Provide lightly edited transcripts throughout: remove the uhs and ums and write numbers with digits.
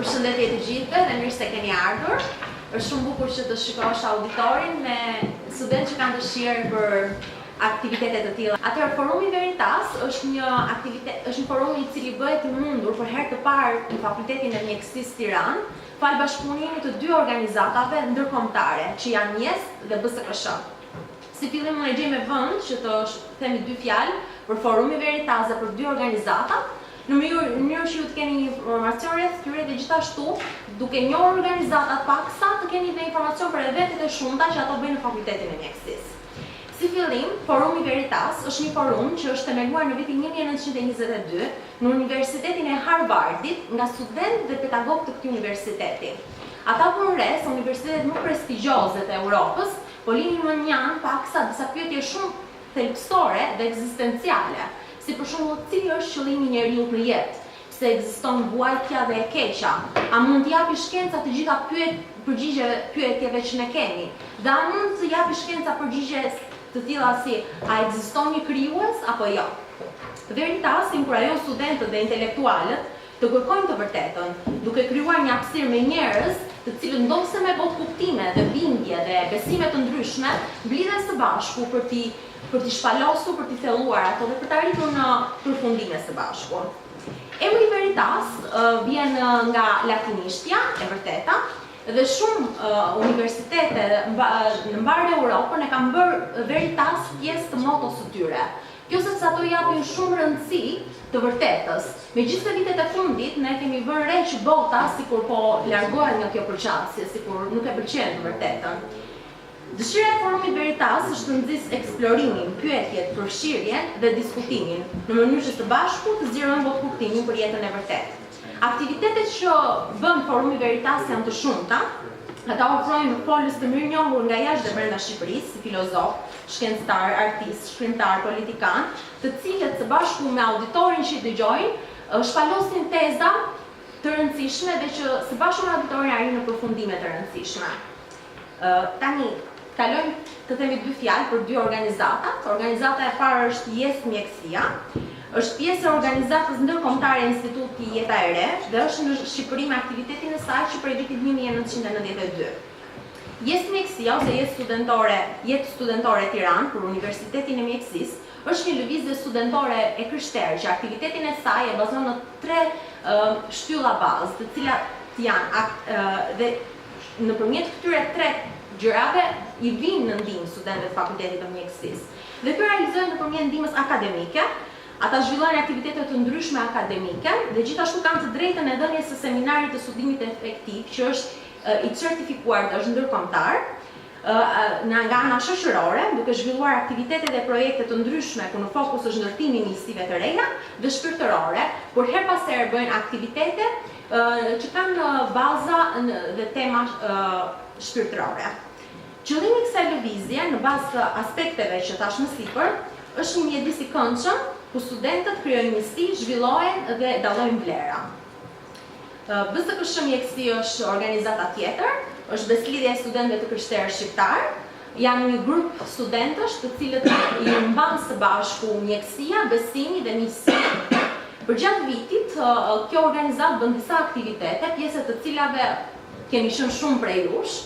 Përshëndetje të gjithëve dhe mirë se keni ardhur. Është shumë bukur që të shikosh auditorin me studentë që kanë dëshirë për aktivitete të tilla. Atëherë Forumi Veritas është një forum i cili bëhet i mundur për herë të parë në Fakultetin e Mjekësisë Tiranë, fal bashkëpunimit të dy organizatave ndërkombëtare, që janë Njes dhe BSKSH. Si fillim unë e gjej me vend që të themi dy fjalë për Forumi Veritas dhe për dy organizatat, në mënyrë që ju të keni një informacion rreth tyre dhe gjithashtu, duke njohur organizatat paksa, të keni dhe informacion për eventet e shumta që ato bëjnë në Fakultetin e Mjekësisë. Si fillim, Forumi Veritas është një forum që është themeluar në vitin 1922 në Universitetin e Harvardit nga studentë dhe pedagogë të këtij universiteti. Ata vënë re se universitetet më prestigjioze të Europës po linin më njanë paksa disa pyetje shumë thelbësore dhe ekzistenciale, si për shembull cili është qëllimi i njeriu në jetë, pse ekziston vuajtja dhe e keqja, a mund të japi shkenca të gjitha pyetjeve që ne kemi, dhe a mund të japi shkenca përgjigje të tilla si a ekziston një krijues apo jo. Veritas inkurajon studentët dhe intelektualët të kërkojnë të vërtetën, duke krijuar një hapësirë me njerëz të cilët ndoshta me botë kuptime dhe bindje dhe besime të ndryshme mblidhen së bashku për t'i shpalosur, për t'i thelluar ato dhe për të arritur në përfundime së bashku. Emri Veritas vjen nga latinishtja, e vërteta, dhe shumë universitete në mbar Europën e kanë bërë Veritas pjesë të motos së tyre. Kjo sepse ato japin shumë rëndësi të vërtetës. Megjithëse vitet e fundit ne kemi vënë re që bota sikur po largohet nga kjo përqasje, sikur nuk e pëlqen të vërtetën. Dëshira e Forumit Veritas është të nxjisë eksplorimin, pyetjet, përfshirjen dhe diskutimin, në mënyrë që së bashku të zgjerojmë botë kuptimin për jetën e vërtetë. Aktivitetet që bën Forumi Veritas janë të shumta. Ata ofrojnë folës të mirë njohur nga jashtë dhe brenda Shqipërisë, si filozof, shkencëtar, artist, shkrimtar, politikan, të cilët së bashku me auditorin që i dëgjojnë, shpalosin teza të rëndësishme dhe që së bashku me auditorin arrin në përfundime të rëndësishme. Tani, kalojmë të themi dy fjalë për dy organizatat. Organizata e parë është Jes Mjekësia, është pjesë e organizatës ndërkombëtare Instituti Jeta e Re dhe është në Shqipëri me aktivitetin e saj që prej vitit 1992. Jes Mjekësia ose Jetë Studentore Tiranë për Universitetin e Mjekësisë është një lëvizje studentore e krishterë që aktivitetin e saj e bazon në 3 shtylla bazë, të cilat janë dhe nëpërmjet këtyre 3 gjërave i vinë në ndihmë studentëve të Fakultetit të Mjekësisë. Dhe kjo realizohet nëpërmjet ndihmës akademike. Ata zhvillojnë aktivitete të ndryshme akademike dhe gjithashtu kanë të drejtën e dhënies së seminarit të studimit efektiv, që është i certifikuar dhe është ndërkombëtar, nga ana shoqërore, duke zhvilluar aktivitete dhe projekte të ndryshme ku në fokus është ndërtimi i nistive të reja dhe shpirtërore, por her pas here bëjnë aktivitete që kanë baza dhe tema shpirtërore. Qëllimi i kësaj lëvizje në bazë të aspekteve që thash më sipër është një mjedis i këndshëm ku studentët krijojnë njësi, zhvillohen dhe dallojnë vlera. BSKSH Mjekësi është organizata tjetër, është beslidhja e studentëve të krishterë shqiptar. Janë një grup studentësh të cilët i mban së bashku mjekësia, besimi dhe miqësia. Përgjatë vitit, kjo organizatë bën disa aktivitete, pjesë të cilave keni qenë shumë prej jush.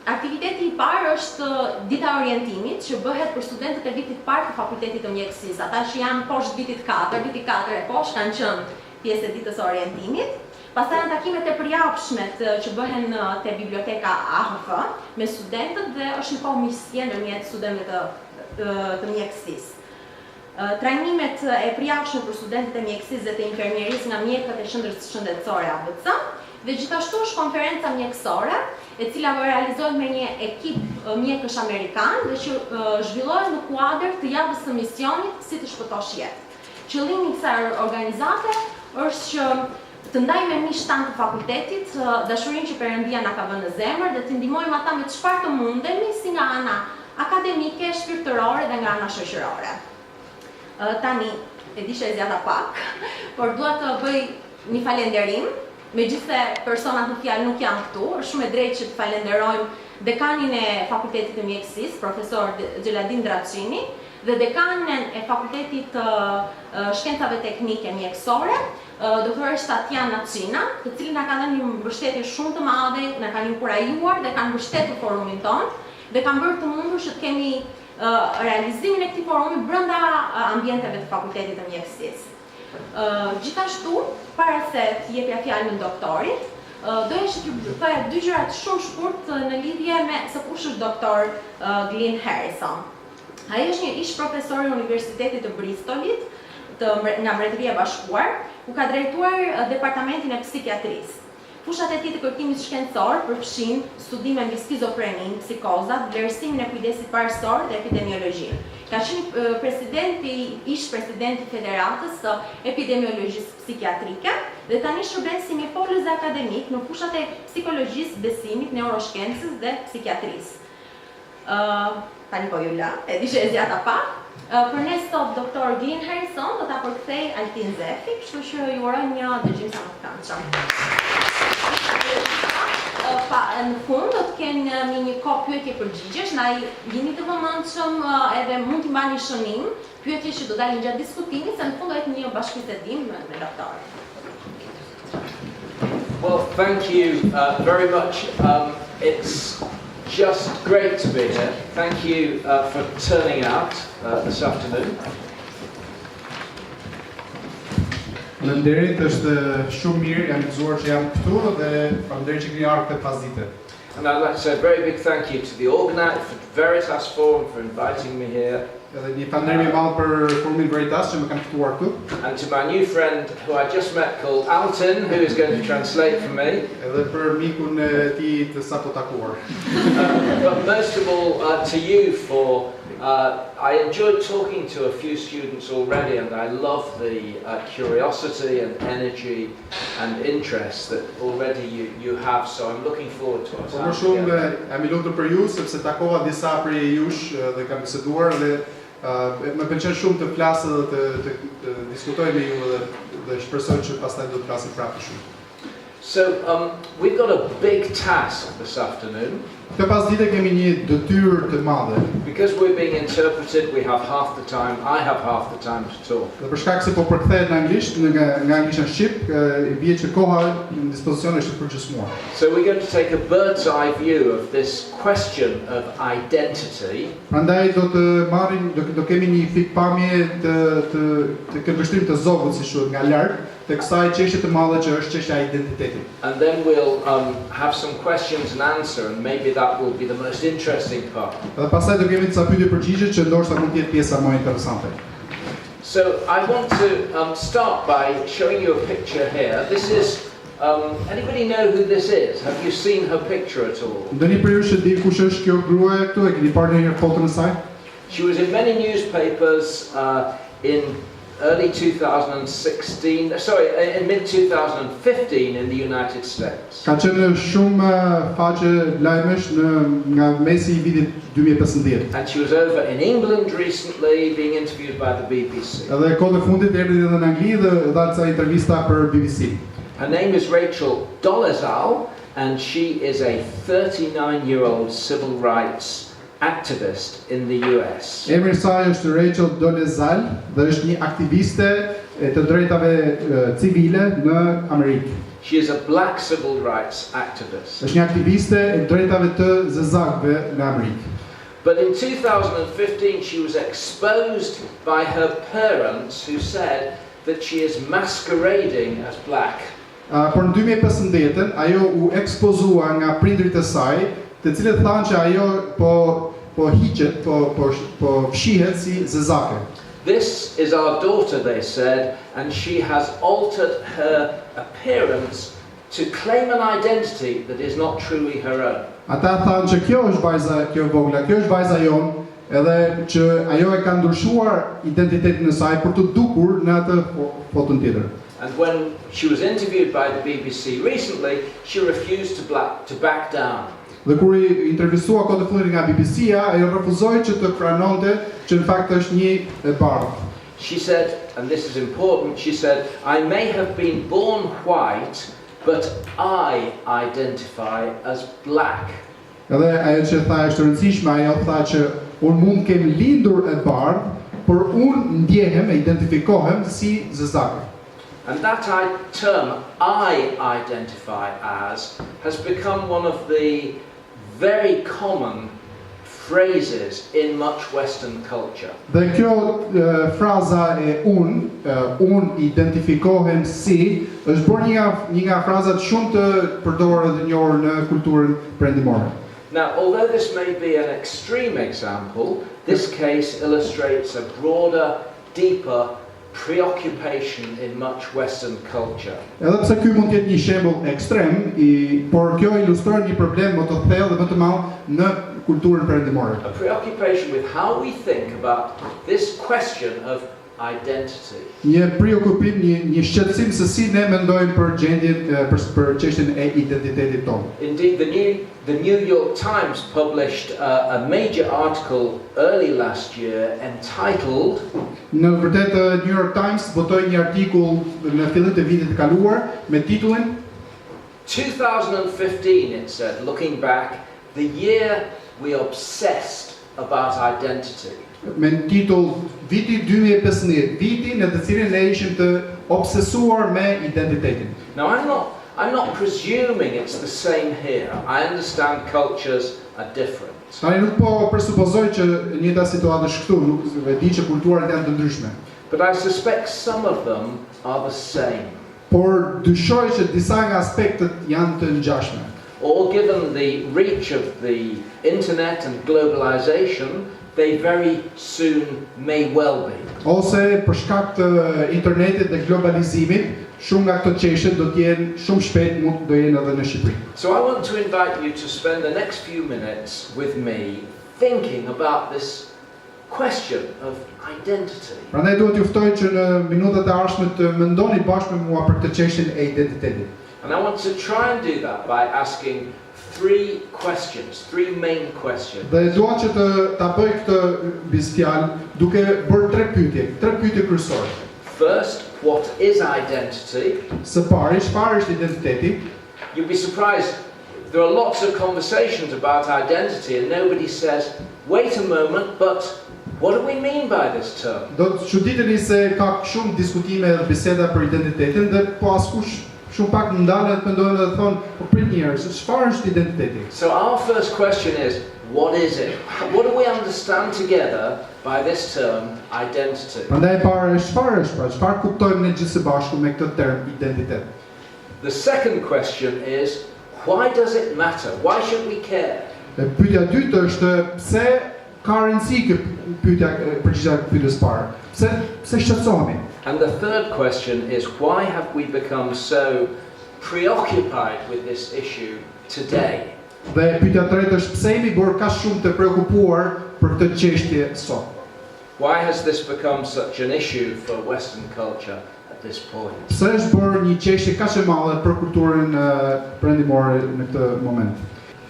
Aktiviteti i parë është dita e orientimit, që bëhet për studentët e vitit parë të Fakultetit të Mjekësisë. Ata që janë poshtë vitit 4, viti 4 e poshtë kanë qenë pjesë e ditës së orientimit. Pastaj janë takimet e përjapshme që bëhen te biblioteka AHF me studentët dhe është një kohë miqësie ndërmjet studentëve të mjekësisë. Trajnimet e përjapshme për studentët e mjekësisë dhe të infermierisë nga mjekët e qendrës shëndetësore ABC dhe gjithashtu është konferenca mjekësore, e cila realizohet me një ekip mjekësh amerikan dhe që zhvillohet në kuadër të javës së misionit si të shpëtosh jetë. Qëllimi i kësaj organizate është që të ndajmë me miq tan të fakultetit dashurinë që Perëndia na ka vënë në zemër dhe të ndihmojmë ata me çfarë të mundemi si nga ana akademike, shpirtërore dhe nga ana shoqërore. Tani, e di që e zjata pak, por dua të bëj një falenderim. Megjithëse personat në fjalë nuk janë këtu, është shumë e drejtë që të falenderojmë dekanin e Fakultetit të Mjekësisë, profesor Gjeladin Dracini, dhe dekanën e Fakultetit të Shkencave Teknike Mjekësore, doktoresh Tatjana Cina, të cilin na kanë dhënë një mbështetje shumë të madhe, na kanë inkurajuar dhe kanë mbështetur forumin tonë dhe kanë bërë të mundur që të kemi realizimin e këtij forumi brenda ambienteve të fakultetit të mjekësisë. Gjithashtu, para se të jepja fjalën doktorit, doja që t'ju thoja dy gjëra shumë shkurt në lidhje me se kush është doktor Glynn Harrison. Ai është një ish profesor i Universitetit të Bristolit, nga Mbretëria e Bashkuar, ku ka drejtuar departamentin e psikiatrisë. Fushat e tij të kërkimit shkencor përfshin studime mbi skizofrenin, psikozat, vlerësimin e kujdesit parësor dhe epidemiologjinë. Ka qenë ish presidenti i Federatës së Epidemiologjisë Psikiatrike dhe tani shërben si mjekëllës akademik në fushat e psikologjisë, besimit, neuroshkencës dhe psikiatrisë. Tani po ju la, e di që e zjata pak. Për ne sot doktor Glynn Harrison do ta përkthej Altin Zefi, kështu që ju uroj një dëgjim sa më të këndshëm. Në fund do të kenë një kohë pyetje-përgjigjesh, ndaj jeni të vëmendshëm edhe mund t'i mbani shënim, pyetje që do dalin gjatë diskutimit, se në fund do jetë një bashkëbisedim me doktorin. Well, thank you very much. It's just great to be here. Thank you for turning out this afternoon. Faleminderit, është shumë mirë, jam i gëzuar që jam këtu dhe faleminderit që keni ardhur këtë pasdite. And I'd like to say a very big thank you to the organizer, for Veritas Forum, for inviting me here. Edhe një falënderim i madh për forumin Veritas që më kanë ftuar këtu. And to my new friend who I just met called Altin, who is going to translate for me. Edhe për mikun e tij të sapo takuar. But most of all to you for I enjoyed talking to a few students already, and I love the curiosity and energy and interest that already you have, so I'm looking forward to it. Por shumë jam I lumtur për ju sepse takova disa prej jush dhe kam biseduar dhe më pëlqen shumë të flas dhe të diskutoj me ju dhe shpresoj që pastaj do të flasim prapë shumë. So we've got a big task this afternoon. Këtë pasdite kemi një detyrë të madhe. Because we're being interpreted, we have half the time. I have half the time to talk. Dhe për shkak se po përkthehet në anglisht, nga anglisht në shqip, I bie që koha në dispozicion është përgjysmuar. So we're going to take a bird's eye view of this question of identity. Prandaj do kemi një pikpamje të këndvështrim të zogut, si thuhet, nga lart, tek kësaj çështje të madhe që është çështja e identitetit. And then we'll have some questions and answer, and maybe that will be the most interesting part. Dhe pastaj do kemi disa pyetje përgjigje që ndoshta mund të jetë pjesa më interesante. So I want to start by showing you a picture here. This is anybody know who this is? Have you seen her picture at all? Ndonjë prej jush e di kush është kjo gruaja këtu? E keni parë ndonjëherë foton e saj? She was in many newspapers in early 2016, in mid-2015 in the United States. Ka qenë shumë faqe lajmesh nga mesi I vitit 2015. And she was over in England recently being interviewed by the BBC. Edhe kohët e fundit erdhi edhe në Angli dhe dha disa intervista për BBC. Her name is Rachel Dolezal, and she is a 39-year-old civil rights activist in the US. Emri I saj është Rachel Dolezal dhe është një aktiviste e të drejtave civile në Amerikë. She is a black civil rights activist. Është një aktiviste e drejtave të zezakëve në Amerikë. But in 2015 she was exposed by her parents who said that she is masquerading as black. Por në 2015 ajo u ekspozua nga prindrit e saj, të cilët thanë që ajo po hiqet, po fshihet si zezake. This is our daughter, they said, and she has altered her appearance to claim an identity that is not truly her own. Ata thanë që kjo është vajza, kjo vogla, kjo është vajza jonë, edhe që ajo e ka ndryshuar identitetin e saj për të dukur në atë foton tjetër. And when she was interviewed by the BBC recently, she refused to back down. Dhe kur I intervistua kohët e fundit nga BBC-ja, ajo refuzoi që të pranonte që në fakt është një e bardhë. She said, and this is important, she said, I may have been born white, but I identify as black. Edhe ajo që tha është e rëndësishme, ajo tha që unë mund kem lindur e bardhë, por unë ndjehem e identifikohem si zezake. And that term, I identify as, has become one of the very common phrases in much Western culture. Dhe kjo fraza e unë identifikohem si, është bërë një nga frazat shumë të përdorura dhe njohur në kulturën perëndimore. Now, although this may be an extreme example, this case illustrates a broader, deeper preoccupation in much Western culture. Edhe pse ky mund të jetë një shembull ekstrem, por kjo ilustron një problem më të thellë dhe më të madh në kulturën perëndimore. A preoccupation with how we think about this question of identity. Një preokupim, një shqetësim se si ne mendojmë për gjendjen për çështjen e identitetit tonë. Indeed, the New York Times published a major article early last year entitled Në vërtet New York Times botoi një artikull në fillim të vitit të kaluar me titullin 2015, it said, looking back, the year we obsessed about identity. Me titull viti 2015, viti në të cilin ne ishim të obsesuar me identitetin. Now, I'm not presuming it's the same here. I understand cultures are different. Tani nuk po presupozoj që njëjta situatë është këtu, nuk e di që kulturat janë të ndryshme. But I suspect some of them are the same. Por dyshoj që disa nga aspektet janë të ngjashme. Or given the reach of the internet and globalization, they very soon may well be. Ose për shkak të internetit dhe globalizimit, shumë nga këto çështje do të jenë shumë shpejt mund do jenë edhe në Shqipëri. So I want to invite you to spend the next few minutes with me thinking about this question of identity. Prandaj duhet ju ftoj që në minutat e ardhshme të mendoni bashkë me mua për këtë çështjen e identitetit. And I want to try and do that by asking three questions, three main questions. Dhe dua që ta bëj këtë bizfjalë duke bërë tre pyetje kryesore. First, what is identity? Së pari, çfarë është identiteti? You'll be surprised, there are lots of conversations about identity and nobody says, wait a moment, but what do we mean by this term? Do të çuditeni se ka shumë diskutime dhe biseda për identitetin dhe po askush shumë pak ndalen të mendojnë dhe thonë, po prit një herë, çfarë është identiteti? So our first question is, what is it? What do we understand together by this term, identity? Prandaj para çfarë është, çfarë kuptojmë ne gjithë së bashku me këtë term identitet? The second question is, why does it matter? Why should we care? Dhe pyetja e dytë është pse ka rëndësi përgjigjja pyetjes parë? Pse shqetësohemi? And the third question is, why have we become so preoccupied with this issue today? Dhe pyetja e tretë është pse jemi bërë kaq shumë të preokupuar për këtë çështje sot? Why has this become such an issue for Western culture at this point? Pse është bërë një çështje kaq e madhe për kulturën perëndimore në këtë moment?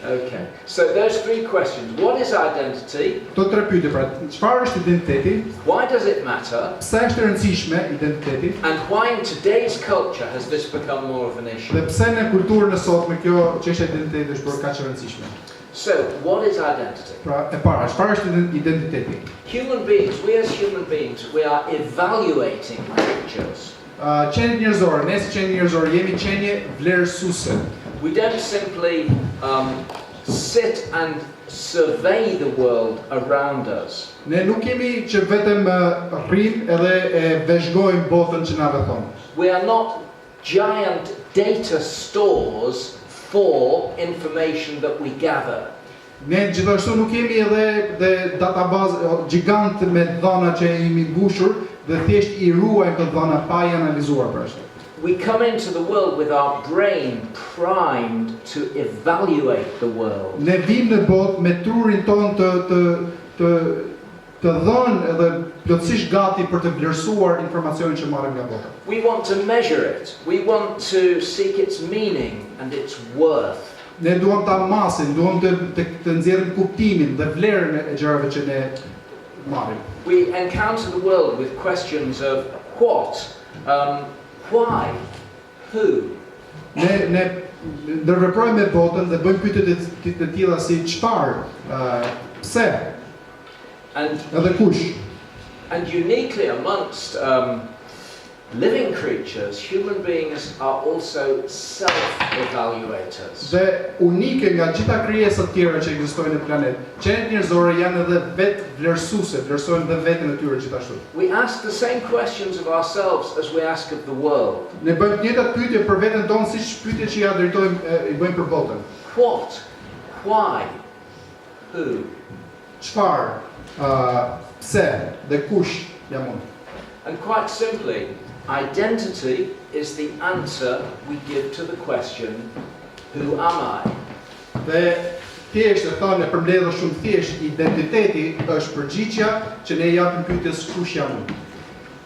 Okay, so those three questions. What is identity? Këto tre pyetje, pra, çfarë është identiteti? Why does it matter? Pse është e rëndësishme identiteti? And why in today's culture has this become more of an issue? Dhe pse në kulturën e sotme kjo çështje e identitetit është bërë kaq e rëndësishme? So, what is identity? Pra, e para, çfarë është identiteti? Human beings, we as human beings, we are evaluating creatures. Qenjet njerëzore, ne si qenjet njerëzore jemi qenje vlerësuese. We don't simply sit and survey the world around us. Ne nuk kemi që vetëm rrim edhe e vëzhgojmë botën që na rrethon. We are not giant data stores for information that we gather. Ne gjithashtu nuk kemi edhe database gjigant me dhëna që jemi mbushur dhe thjesht I ruajmë këto dhëna pa I analizuar për shkak. We come into the world with our brain primed to evaluate the world. Ne vim në botë me trurin ton të dhënë edhe plotësisht gati për të vlerësuar informacionin që marrim nga bota. We want to measure it. We want to seek its meaning and its worth. Ne duam ta masim, duam të nxjerrim kuptimin dhe vlerën e gjërave që ne marrim. We encounter the world with questions of what, why, who. Ne ndërveprojmë me botën dhe bëjmë pyetje të tilla si çfarë, pse, and edhe kush. uniquely amongst living creatures, human beings are also self-evaluators. Dhe unike nga gjitha krijesat tjera që ekzistojnë në planet, qenët njerëzore janë edhe vetë vlerësuese, vlerësojnë dhe veten e tyre gjithashtu. We ask the same questions of ourselves as we ask of the world. Ne bëjmë të njëjtat pyetje për veten tonë siç pyetjet që ja drejtojmë I bëjmë për botën. What? Why? Who? Çfarë? Pse dhe kush jam unë? And quite simply, identity is the answer we give to the question, who am I? Dhe thjesht e thonë e përmbledhur shumë thjesht, identiteti është përgjigjja që ne japim pyetjes kush jam unë.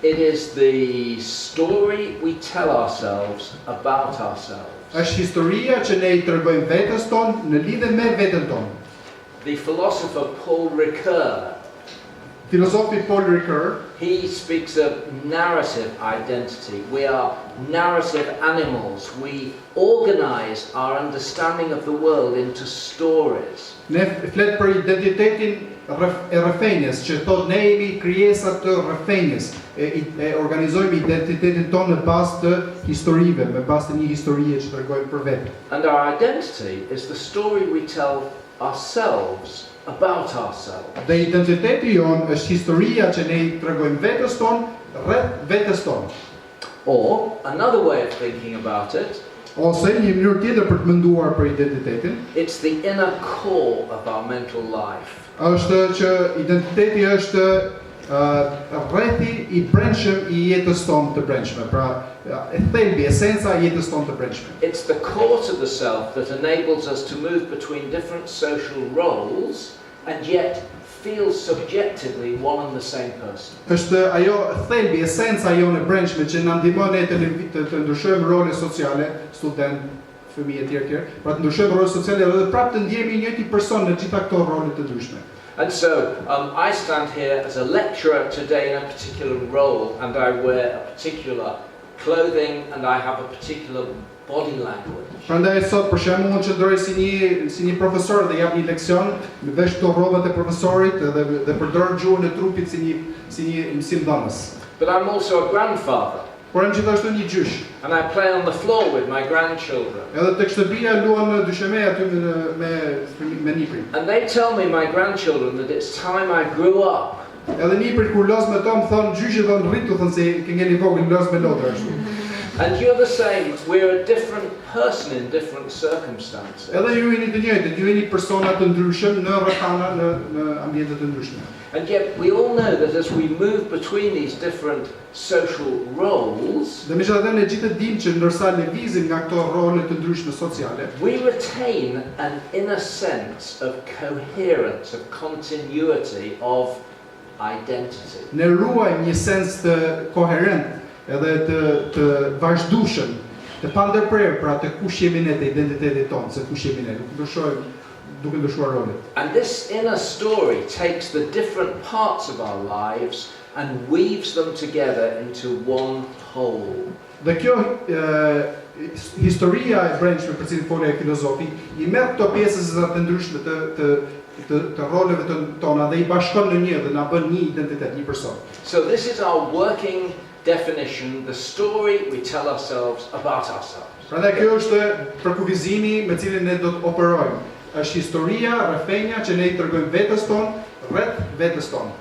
It is the story we tell ourselves about ourselves. Është historia që ne I tregojmë vetes tonë në lidhje me veten tonë. The philosopher Paul Ricoeur, Filozofi Paul Ricoeur, he speaks of narrative identity. We are narrative animals. We organize our understanding of the world into stories. ne flet për identitetin e rrëfenjes, që thotë ne jemi krijesa të rrëfenjes. E organizojmë identitetin tonë në bazë të historive, me bazë të një historie që tregojmë për vetë. And our identity is the story we tell ourselves about ourselves. Dhe identiteti jon është historia që ne I tregojmë vetes tonë rreth vetes tonë. Or, another way of thinking about it, Ose një mënyrë tjetër për të menduar për identitetin, it's the inner core of our mental life. është që identiteti është rrethi I brendshëm I jetës tonë të brendshme, pra e thelbi, esenca e jetës tonë të brendshme. It's the core to the self that enables us to move between different social roles and yet feel subjectively one and the same person. Është ajo thelbi, esenca jonë e brendshme që na ndihmon ne të ndryshojmë role sociale, student, fëmijë etj. Pra të ndryshojmë role sociale dhe prapë të ndjehemi njëjti person në gjitha këto role të ndryshme. And so, I stand here as a lecturer today in a particular role, and I wear a particular clothing, and I have a particular body language. Prandaj sot për shembull unë qëndroj si një profesor dhe jap një leksion, me vesh këto rrobat e profesorit dhe përdor gjuhën e trupit si një mësimdhënës. But I'm also a grandfather, Por jam gjithashtu një gjysh. and I play on the floor with my grandchildren. Edhe tek shtëpia luan në dysheme aty me niprin. And they tell me, my grandchildren, that it's time I grew up. Edhe niprit kur los me to më thon gjyshi thon rritu thon se ke ngeli vogël los me lodër ashtu. And you're the same. We're a different person in different circumstances. Edhe ju jeni të njëjtët, ju jeni persona të ndryshëm në rrethana në ambiente të ndryshme. And yet we all know that as we move between these different social roles, Dhe megjithatë ne gjithë dimë që ndërsa lëvizim nga këto role të ndryshme sociale, we retain an inner sense of coherence, of continuity, of identity. ne ruajmë një sens të koherent edhe të vazhdueshëm, të pandërprerë pra të kush jemi ne, të identitetit tonë, se kush jemi ne, duke ndryshuar rolet. And this inner story takes the different parts of our lives and weaves them together into one whole. Dhe kjo historia e brendshme për cilën folë filozofi, I merr këto pjesë të ndryshme të roleve tona dhe I bashkon në një dhe na bën një identitet, një person. So this is our working definition, the story we tell ourselves about ourselves. Prandaj kjo është përkufizimi me cilin ne do të operojmë. Është historia, rrëfenja që ne I tregojmë vetes tonë, rreth vetes tonë.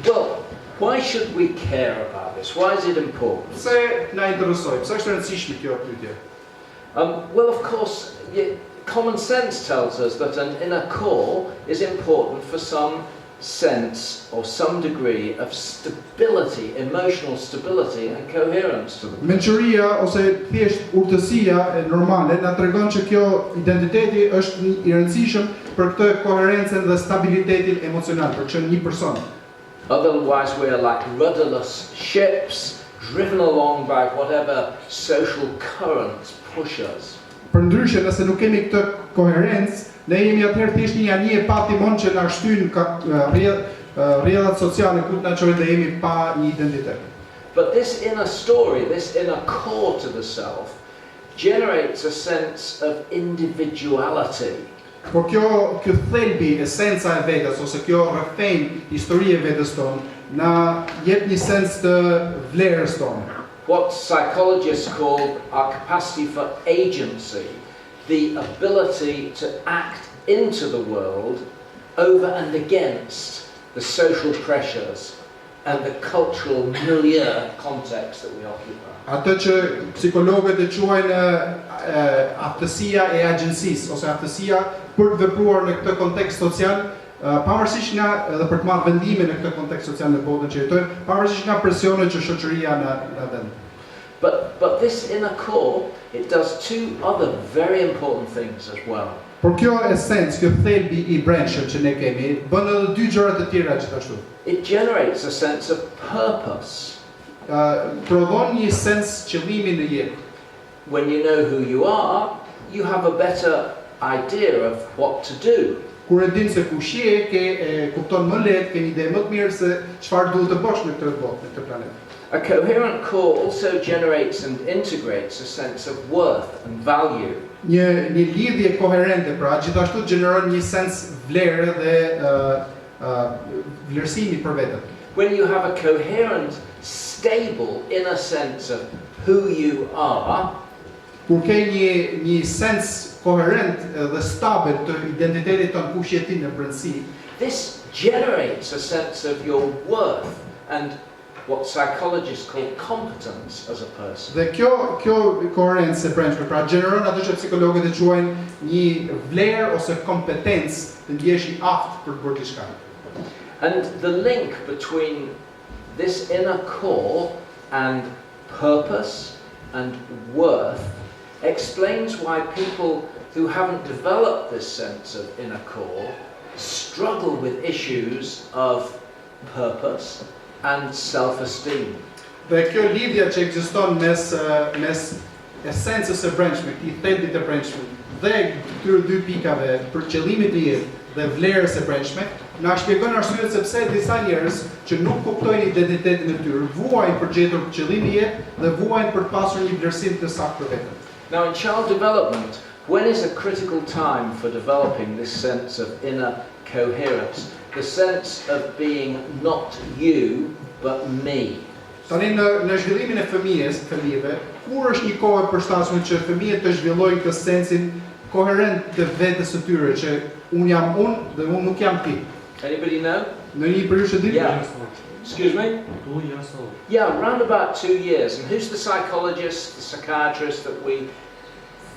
Well, why should we care about this? Why is it important? Pse na interesoj? Pse është e rëndësishme kjo pyetje? Well, of course, common sense tells us that an inner core is important for some sense or some degree of stability, emotional stability and coherence to the person. Mençuria ose thjesht urtësia e normale na tregon që kjo identiteti është I rëndësishëm për këtë koherencën dhe stabilitetin emocional për të qenë një person. Otherwise we are like rudderless ships driven along by whatever social currents push us. Përndryshe nëse nuk kemi këtë koherencë, ne jemi atëherë thjesht një anije pa timon që na shtyn rrjedhat sociale ku na çojnë dhe jemi pa një identitet. But this inner story, this inner core to the self, generates a sense of individuality. Por kjo thelbi, esenca e vetes ose kjo rrëfenjë, historia e vetes tonë na jep një sens të vlerës tonë. what psychologists call our capacity for agency, the ability to act into the world over and against the social pressures and the cultural milieu context that we occupy. Atë që psikologët e quajnë aftësia e agjencisë ose aftësia për të vepruar në këtë kontekst social, pavarësisht nga edhe për të marrë vendime në këtë kontekst social në botën që jetojmë, pavarësisht nga presionet që shoqëria na vend. But this inner core, it does two other very important things as well. Por kjo esencë, kjo thelbi I brendshëm që ne kemi, bën edhe dy gjëra të tjera gjithashtu. It generates a sense of purpose. Prodhon një sens qëllimi në jetë. When you know who you are, you have a better idea of what to do. Kur e din se kush je, kupton më lehtë, ke një ide më të mirë se çfarë duhet të bësh në këtë botë, në këtë planet. A coherent core also generates and integrates a sense of worth and value. Një lidhje koherente, pra gjithashtu gjeneron një sens vlere dhe vlerësimi për veten. When you have a coherent, stable inner sense of who you are, kur ke një sens koherent dhe stabil të identitetit tonë kush je ti në brendësi, this generates a sense of your worth and what psychologists call competence as a person. Dhe kjo koherencë e brendshme, pra gjeneron atë që psikologët e quajnë një vlerë ose kompetencë të ndjesh I aftë për të bërë diçka. And the link between this inner core and purpose and worth explains why people who haven't developed this sense of inner core struggle with issues of purpose and self-esteem. Dhe kjo lidhja që ekziston mes esencës së brendshme, këtij thelbit të brendshëm dhe këtyre dy pikave për qëllimit të jetë dhe vlerës së brendshme, na shpjegon arsyet sepse disa njerëz që nuk kuptojnë identitetin e tyre, vuajnë për gjetur qëllimin e jetë dhe vuajnë për të pasur një vlerësim të saktë për veten. Now in child development, when is a critical time for developing this sense of inner coherence? The sense of being not you, but me. Tani në zhvillimin e fëmijëve, kur është një kohë e përshtatshme që fëmijët të zhvillojnë këtë sensin koherent të vetes së tyre, që unë jam unë dhe unë nuk jam ti. Anybody know? Në një periudhë të ditë? Yeah. Excuse me? 2 years old. Yeah, around about 2 years. And who's the psychologist, the psychiatrist that we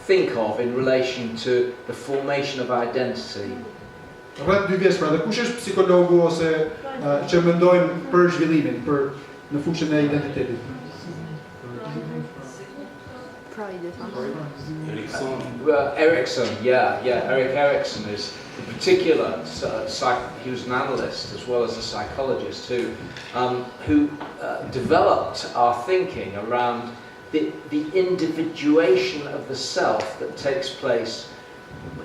think of in relation to the formation of identity? Rreth 2 vjeç, pra, dhe kush është psikologu ose që mendojnë për zhvillimin, për në fushën e identitetit? Erickson, Eric Erickson is in particular, he was an analyst as well as a psychologist who developed our thinking around the individuation of the self that takes place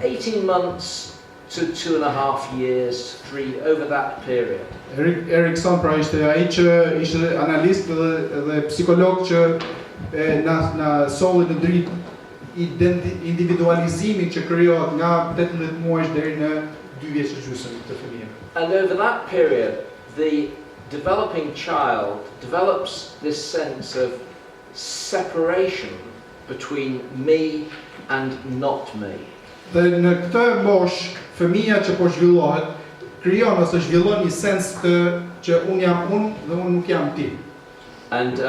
18 months to 2.5 years, 3, over that period. Erickson pra ishte ai që ishte analist dhe psikolog që na solli në dritë individualizimin që krijohet nga 18 muaj deri në 2 vjeç e gjysmë të fëmijës. And over that period, the developing child develops this sense of separation between me and not me. Dhe në këtë moshë, fëmia që po zhvillohet, krijon ose zhvillon një sens që unë jam unë dhe unë nuk jam ti. And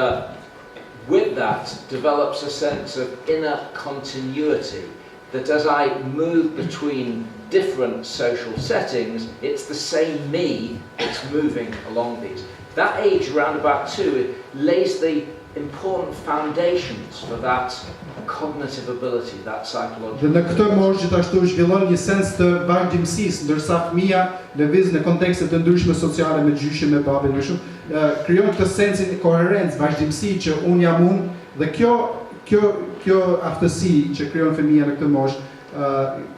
with that develops a sense of inner continuity, that as I move between different social settings, it's the same me that's moving along these. That age, around about 2, it lays the important foundations for that cognitive ability, that psychological. Dhe në këtë moshë gjithashtu zhvillon një sens të vazhdimësisë, ndërsa fëmia lëviz në kontekste të ndryshme sociale me gjyshin, me babën, me shumë, krijon këtë sensin e koherencë, vazhdimësi që unë jam unë, dhe kjo aftësi që krijon fëmia në këtë moshë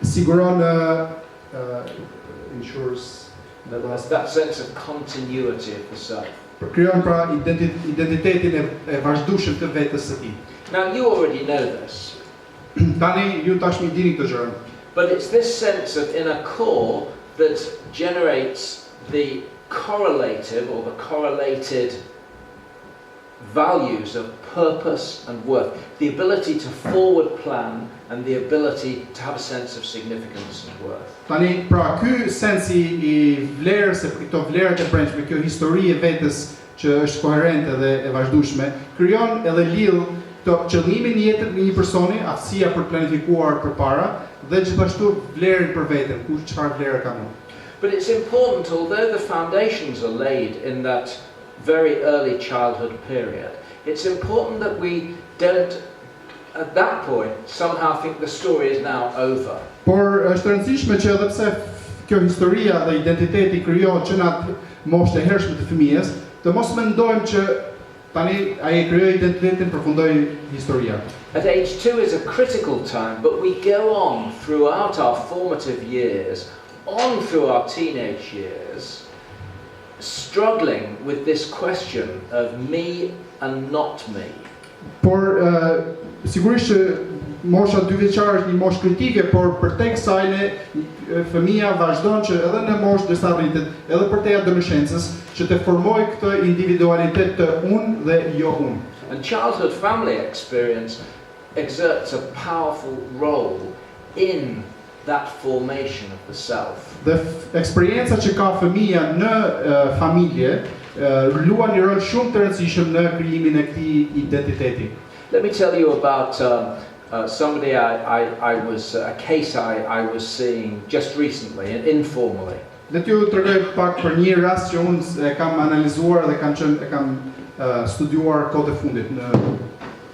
siguron ensures that sense of continuity of the self. Krijon pra identitetin e vazhdueshëm të vetes së tij. Now you already know this. Tani ju tashmë dini këtë gjë. But it's this sense of inner core that generates the correlative or the correlated values of purpose and worth, the ability to forward plan and the ability to have a sense of significance and worth. Tani, pra ky sensi I vlerës, këto vlerët e brendshme, kjo histori e vetes që është koherente dhe e vazhdueshme, krijon edhe lidh të qëllimin e jetës në një personi, aftësia për të planifikuar përpara dhe gjithashtu vlerën për veten, ku çfarë vlerë ka më. But it's important, although the foundations are laid in that very early childhood period, it's important that we don't, at that point, somehow think the story is now over. Por është rëndësishme që edhe pse kjo historia dhe identiteti krijohet që në atë moshë të hershme të fëmijës, të mos mendojmë që tani ai krijoi identitetin, përfundoi historia. At age 2 is a critical time, but we go on throughout our formative years, on through our teenage years, struggling with this question of me and not me. Por sigurisht që mosha 2 vjeçare është një moshë kritike, por përtek kësaj ne fëmia vazhdon që edhe në moshë derisa rritet, edhe përtej adoleshencës, që të formojë këtë individualitet të unë dhe jo unë. And childhood family experience exerts a powerful role in that formation of the self. Dhe eksperienca që ka fëmia në familje luan një rol shumë të rëndësishëm në krijimin e këtij identiteti. Let me tell you about somebody a case I was seeing just recently, informally. Le t'ju tregoj pak për një rast që unë e kam analizuar dhe kam studiuar kohët e fundit në.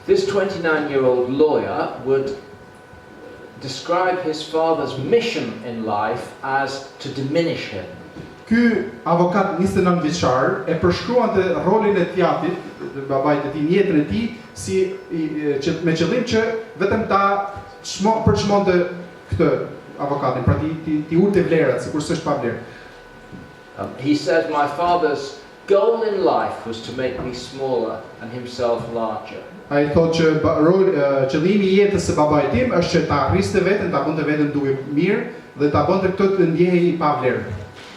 This 29-year-old lawyer would describe his father's mission in life as to diminish him. Ky avokat 29 vjeçar e përshkruante rolin e tjatit, babait e tij, në jetën e tij, si me qëllim që vetëm ta përçmonte këtë avokatin, pra ti ulte vlerat, sikur s'është pa vlerë. He said, my father's goal in life was to make me smaller and himself larger. Ai thotë që qëllimi I jetës së babait tim është që ta arriste veten, ta bënte veten duke mirë dhe ta bënte këtë të ndjehej pa vlerë.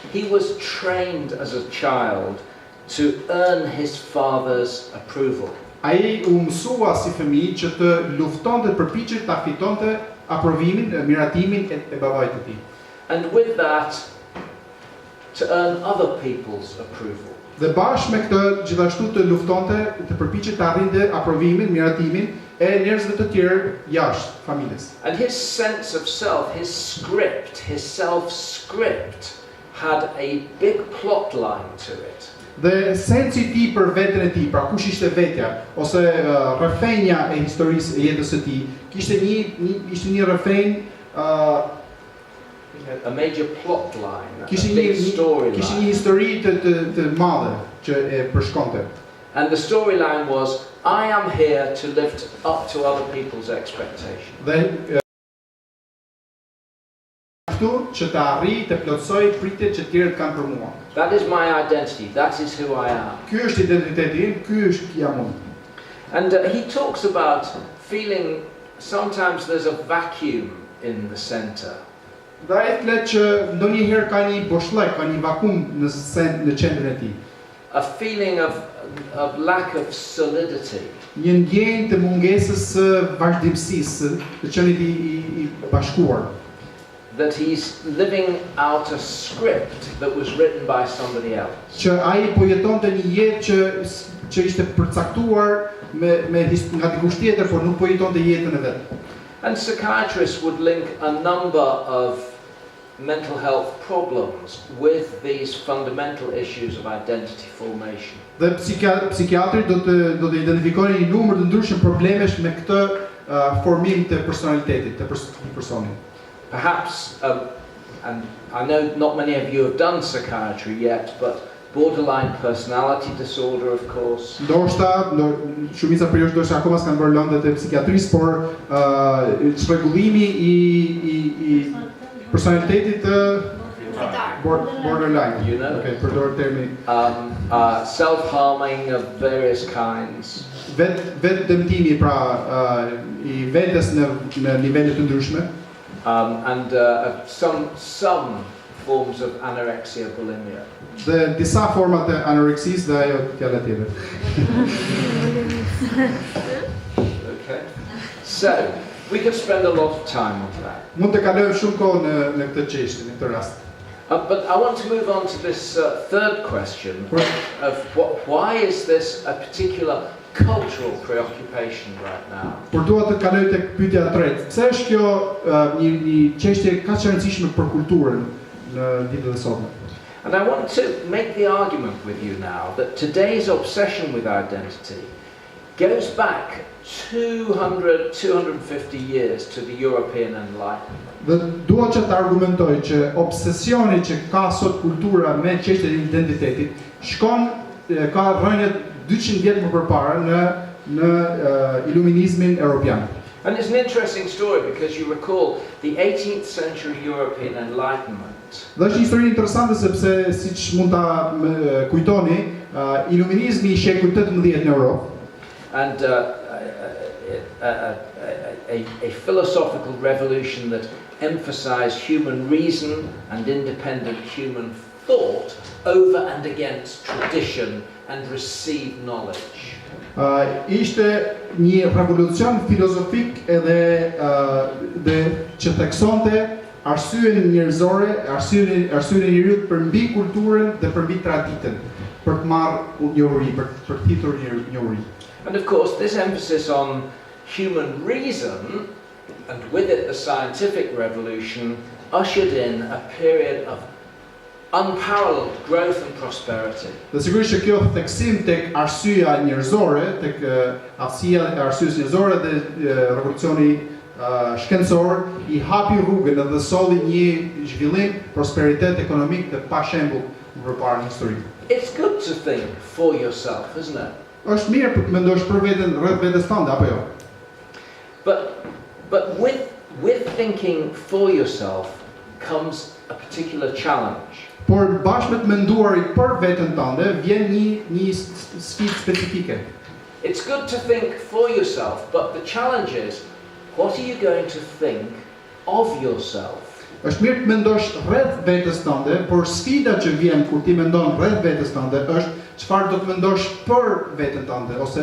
He was trained as a child to earn his father's approval. Ai u mësua si fëmijë që të luftonte, të përpiqej ta fitonte aprovimin, miratimin e babait të tij. And with that, to earn other people's approval. Dhe bashkë me këtë gjithashtu të luftonte, të përpiqej të arrinte aprovimin, miratimin e njerëzve të tjerë jashtë familjes. And his sense of self, his script, his self-script had a big plot line to it. Dhe sensi I tij për veten e tij, pra kush ishte vetja ose rrëfenja e historisë e jetës së tij, ishte një rrëfenj a major plot line, a kishte big storyline. Kishte një histori të madhe që e përshkonte. And the storyline was, I am here to live up to other people's expectations. Dhe këtu që të arrij të plotësoj pritjet që tjerët kanë për mua. That is my identity. That is who I am. Ky është identiteti im, ky është jam unë. And he talks about feeling sometimes there's a vacuum in the center. Dhe ai flet që ndonjëherë ka një boshllëk, ka një vakum në qendrën e tij. A feeling of lack of solidity. Një ndjenjë të mungesës së vazhdimësisë, të qenit I bashkuar. That he's living out a script that was written by somebody else. Që ai po jetonte një jetë që ishte përcaktuar nga dikush tjetër, por nuk po jetonte jetën e vet. And psychiatrists would link a number of mental health problems with these fundamental issues of identity formation. Dhe psikiatrit do të identifikojnë një numër të ndryshëm problemesh me këtë formim të personalitetit të një personi. Perhaps, and I know not many of you have done psychiatry yet, but borderline personality disorder, of course. Ndoshta shumica për jush ndoshta akoma s'kan bërë lëndet e psikiatrisë, por çrregullimi I personalitetit borderline. You know? Okay, përdor termi. Self-harming of various kinds. Vetë dëmtimi pra I vetes në nivele të ndryshme. And some forms of anorexia bulimia. Dhe disa forma të anoreksisë dhe ajo fjala tjetër. Okay. So, we could spend a lot of time on that. Mund të kalojmë shumë kohë në këtë çështje, në këtë rast. But I want to move on to this third question of why is this a particular cultural preoccupation right now? Por dua të kaloj tek pyetja e tretë. Pse është kjo një çështje kaq e rëndësishme për kulturën në ditët e sotme? And I want to make the argument with you now that today's obsession with identity goes back 250 years to the European Enlightenment. Dhe dua që të argumentoj që obsesioni që ka sot kultura me çështjen e identitetit ka rënë 200 vjet më përpara në iluminizmin evropian. And it's an interesting story because you recall the 18th century European Enlightenment. Dhe është një histori interesante sepse siç mund ta kujtoni, iluminizmi i shekullit 18 në Europë. And a philosophical revolution that emphasized human reason and independent human thought over and against tradition and received knowledge. Ishte një revolucion filozofik edhe që theksonte arsyeën njerëzore, arsyeën e njeriut për mbi kulturën dhe për mbi traditën, për të marrë njohuri, për të thithur njohuri. And of course, this emphasis on human reason, and with it the scientific revolution, ushered in a period of unparalleled growth and prosperity. Dhe sigurisht që kjo theksim tek arsyeja njerëzore, tek arsyes njerëzore dhe revolucioni shkencor i hapi rrugën dhe solli një zhvillim, prosperitet ekonomik të pashembull përpara në histori. It's good to think for yourself, isn't it? Është mirë për të mendosh për veten, rreth vetes tënde apo jo? But with thinking for yourself comes a particular challenge. Por bashkë me të menduarit për veten tënde vjen një sfidë specifike. It's good to think for yourself, but the challenge is, what are you going to think of yourself? Është mirë të mendosh rreth vetes tënde, por sfida që vjen kur ti mendon rreth vetes tënde është çfarë do të mendosh për veten tënde ose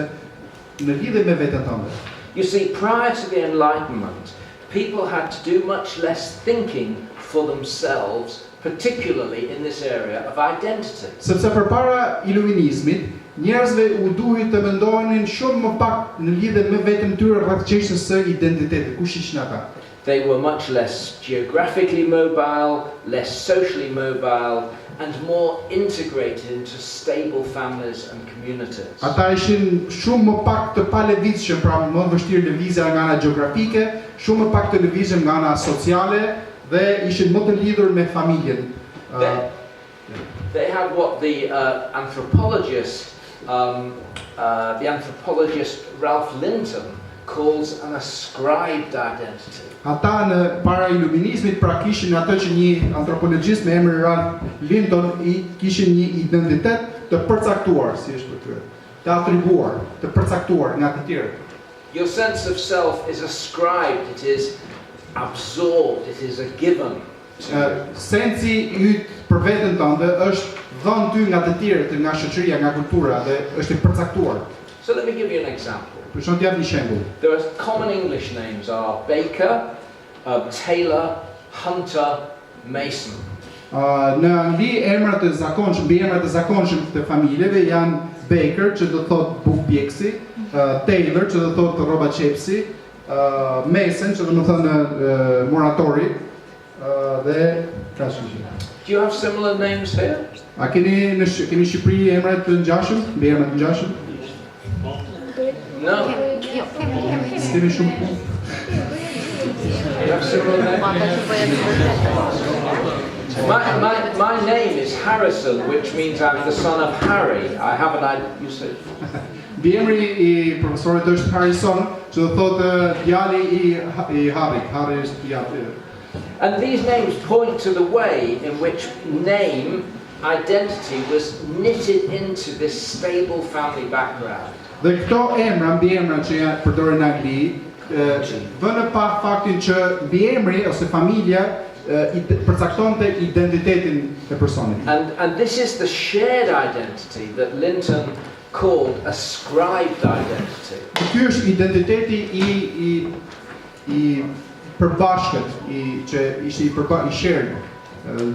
në lidhje me veten tënde. You see, prior to the Enlightenment, people had to do much less thinking for themselves, particularly in this area of identity. Sepse përpara iluminizmit, njerëzve u duhej të mendonin shumë më pak në lidhje me veten tyre rreth çështjes së identitetit, kush ishin ata. They were much less geographically mobile, less socially mobile, and more integrated into stable families and communities. Ata ishin shumë më pak të palëvizshëm, pra më vështirë lëvizja nga ana gjeografike, shumë më pak të lëvizshëm nga ana sociale dhe ishin më të lidhur me familjen. They had what the anthropologist Ralph Linton calls an ascribed identity. Ata në para iluminizmit pra kishin atë që një antropologjist me emrin Ralph Linton kishin një identitet të përcaktuar, si është për tyre, të atribuar, të përcaktuar nga të tjerë. Your sense of self is ascribed, it is absorbed, it is a given. Sensi yt për veten tënde është dhënë ty nga të tjerët, nga shoqëria, nga kultura dhe është i përcaktuar. So let me give you an example. Për shembull, t'jap një shembull. There are common English names are Baker, Taylor, Hunter, Mason. Në angli emrat e zakonshëm, emrat e zakonshëm të familjeve janë Baker, që do thotë bukpjeksi, Taylor, që do thotë rroba qepsi, Mason, që do thonë muratori, dhe kaq. Do you have similar names here? A keni në Shqipëri emra të ngjashëm, emra të ngjashëm? No. Kemi shumë. You have similar names? My name is Harrison, which means I'm the son of Harry. I have you said. Emri I profesorit është Harrison, që do thotë djali I Harry. Harry është djali. And these names point to the way in which name identity was knitted into this stable family background. Dhe këto emra, mbiemra që janë përdoren në angli, vënë pa faktin që mbiemri ose familja përcaktonte identitetin e personit. And this is the shared identity that Linton called ascribed identity. Ky është identiteti i përbashkët, që ishte i shared.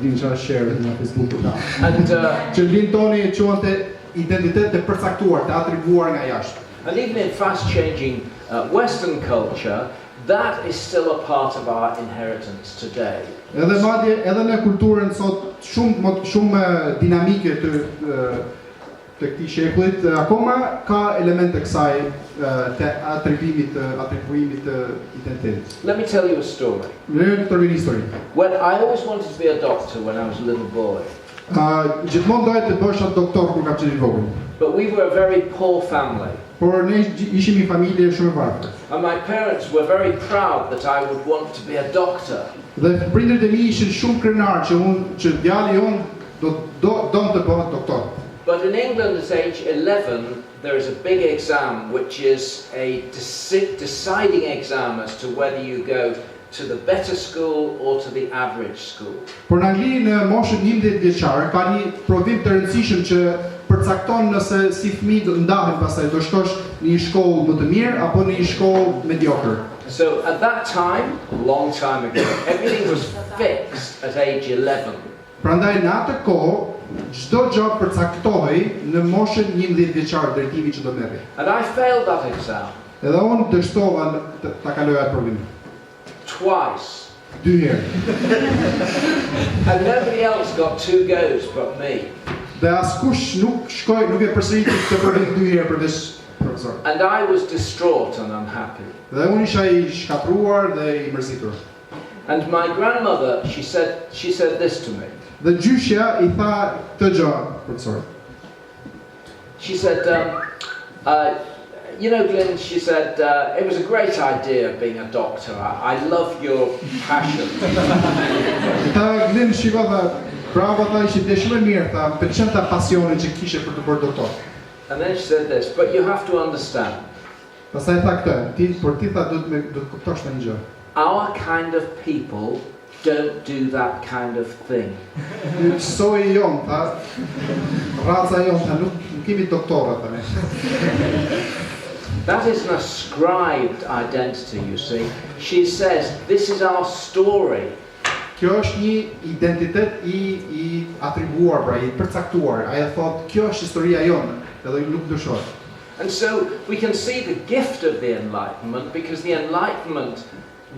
Din çfarë share në Facebook ka. And Që Lintoni quante identitet të përcaktuar, të atribuar nga jashtë. and even in fast-changing Western culture, that is still a part of our inheritance today. Edhe madje edhe në kulturën sot shumë dinamike të këtij shekullit, akoma ka elemente kësaj të atribuimit të identitetit. Let me tell you a story. Në këtë histori. When I always wanted to be a doctor when I was a little boy. Gjithmonë doja të bësha doktor kur kam qenë i vogël. But we were a very poor family. Por ne ishim një familje shumë e varfër. And my parents were very proud that I would want to be a doctor. Dhe prindërit e mi ishin shumë krenar që djali jon don të bëhet doktor. But in England at age 11, there is a big exam which is a deciding exam as to whether you go to the better school or to the average school. Por në Angli në moshën 11 vjeçare ka një provim të rëndësishëm që përcakton nëse si fëmijë do ndahen pastaj do shkosh në një shkollë më të mirë apo në një shkollë mediocre. So at that time, a long time ago, everything was fixed at age 11. Prandaj në atë kohë çdo gjë përcaktohej në moshën 11 vjeçare drejtimi që do merri. And I failed that exam. Edhe unë dështova ta kaloja atë provim. Twice. 2 herë. And nobody else got 2 goes but me. Dhe askush nuk e përsëriti këtë provim 2 herë përveç profesor. And I was distraught and unhappy. Dhe unë isha i shkatruar dhe i mërzitur. And my grandmother, she said this to me. Dhe gjyshja i tha këtë gjë, profesor. She said, you know, Glynn, she said, it was a great idea being a doctor. I love your passion. Ta Glynn shiva tha, bravo tha, ishte ide shumë e mirë, tha, pëlqen ta pasionin që kishe për të bërë doktor. And then she said this, but you have to understand. Pastaj tha këtë, por ti tha duhet të kuptosh një gjë. Our kind of people don't do that kind of thing. Soi jon, tha, raca jon, tha, nuk kemi doktora tha ne. That is an ascribed identity, you see. She says, this is our story. Kjo është një identitet i atribuar, pra i përcaktuar. Ajo thot, kjo është historia jonë, edhe nuk dyshohet. And so we can see the gift of the Enlightenment because the Enlightenment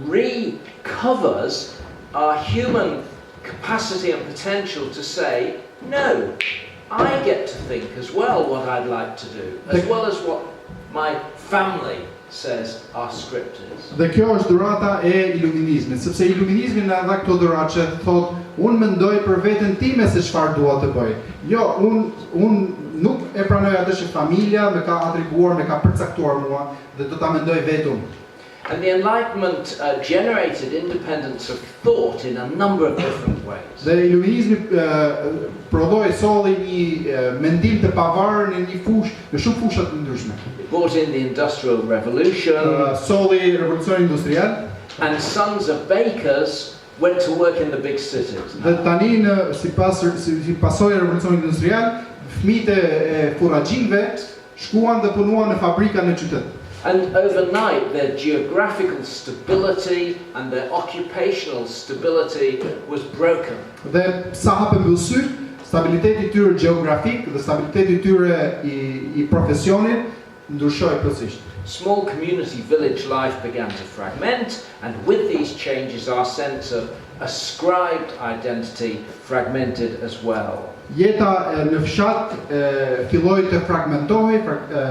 recovers our human capacity and potential to say, no, I get to think as well what I'd like to do, as well as what my family says our script is. Dhe kjo është dhurata e iluminizmit, sepse iluminizmi na dha këto dhuratë që thot, unë mendoj për veten time se çfarë dua të bëj. Jo, unë nuk e pranoj atë që familja më ka atribuar, më ka përcaktuar mua dhe do ta mendoj vetëm. And the Enlightenment generated independence of thought in a number of different ways. Dhe iluminizmi solli një mendim të pavarur në shumë fusha të ndryshme. It brought in the Industrial Revolution. Solli revolucionin industrial. And sons of bakers went to work in the big cities. Dhe tani si pasojë e revolucionit industrial, fëmijët e furraxhinëve shkuan dhe punuan në fabrika në qytet. And overnight, their geographical stability and their occupational stability was broken. Dhe sa hapën mbyll syt, stabiliteti i tyre gjeografik dhe stabiliteti i tyre i profesionit ndryshoi plotësisht. Small community village life began to fragment, and with these changes, our sense of ascribed identity fragmented as well. Jeta në fshat filloi të fragmentohej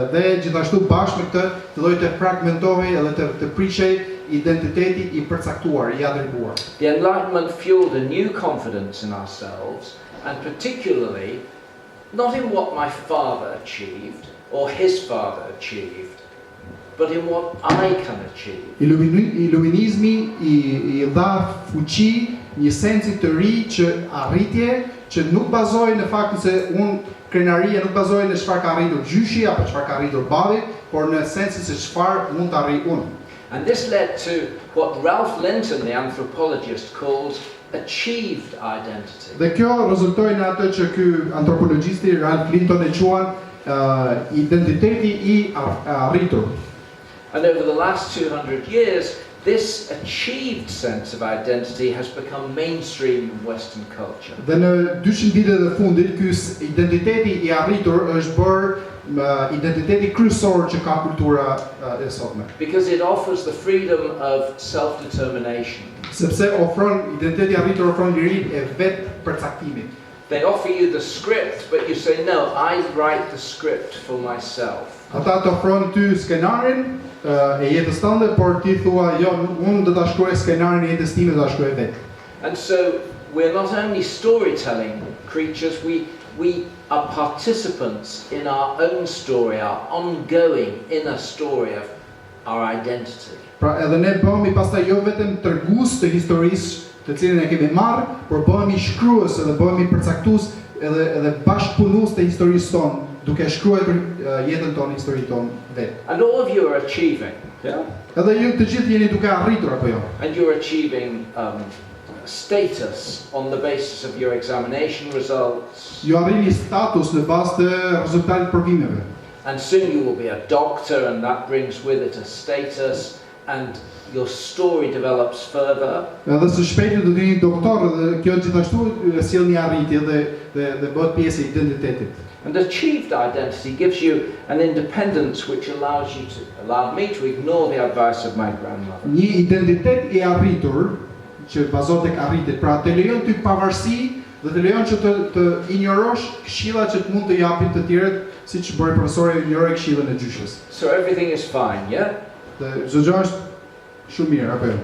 dhe gjithashtu bashkë me këtë filloi të fragmentohej edhe të prishej identiteti i përcaktuar, i atribuar. The Enlightenment fueled a new confidence in ourselves, and particularly not in what my father achieved or his father achieved, but in what I can achieve. Iluminizmi i dha fuqi një sensi të ri që arritje që nuk bazohej në faktin se krenaria nuk bazohej në çfarë ka arritur gjyshi apo çfarë ka arritur babi, por në sensin se çfarë mund të arrij unë. And this led to what Ralph Linton, the anthropologist, calls achieved identity. Dhe kjo rezultoi në atë që ky antropologjisti Ralph Linton e quan identiteti I arritur. And over the last 200 years, this achieved sense of identity has become mainstream in Western culture. Dhe në 200 vitet e fundit, ky identiteti I arritur është bërë identiteti kryesor që ka kultura e sotme. Because it offers the freedom of self-determination. Sepse identiteti I arritur ofron lirinë e vetë përcaktimit. They offer you the script, but you say, no, I write the script for myself. Ata të ofron ty skenarin e jetës tënde, por ti thua, jo, unë do ta shkruaj skenarin e jetës time, do ta shkruaj vetë. And so we're not only storytelling creatures, we are participants in our own story, our ongoing inner story of our identity. Pra edhe ne bëhemi pastaj jo vetëm tregues të historisë të cilën e kemi marrë, por bëhemi shkrues edhe bëhemi përcaktues edhe bashkëpunues të historisë tonë, duke shkruar jetën tonë, historinë tonë vetë. And all of you are achieving, yeah? Edhe ju të gjithë jeni duke arritur apo jo? And you're achieving status on the basis of your examination results. Ju arrini status në bazë të rezultatit të provimeve. And soon you will be a doctor, and that brings with it a status, and your story develops further. Edhe së shpejti do të jeni doktor dhe kjo gjithashtu sjell një arritje dhe bëhet pjesë e identitetit. And achieved identity gives you an independence which allowed me to ignore the advice of my grandmother. Një identitet I arritur që bazohet tek arritjet, pra të lejon ty pavarësi dhe të lejon që të injorosh këshillat që të mund të japin të tjerët, siç bëri profesori injoroi këshillën e gjyshës. So everything is fine, yeah? Dhe çdo gjë është shumë mirë, apo jo?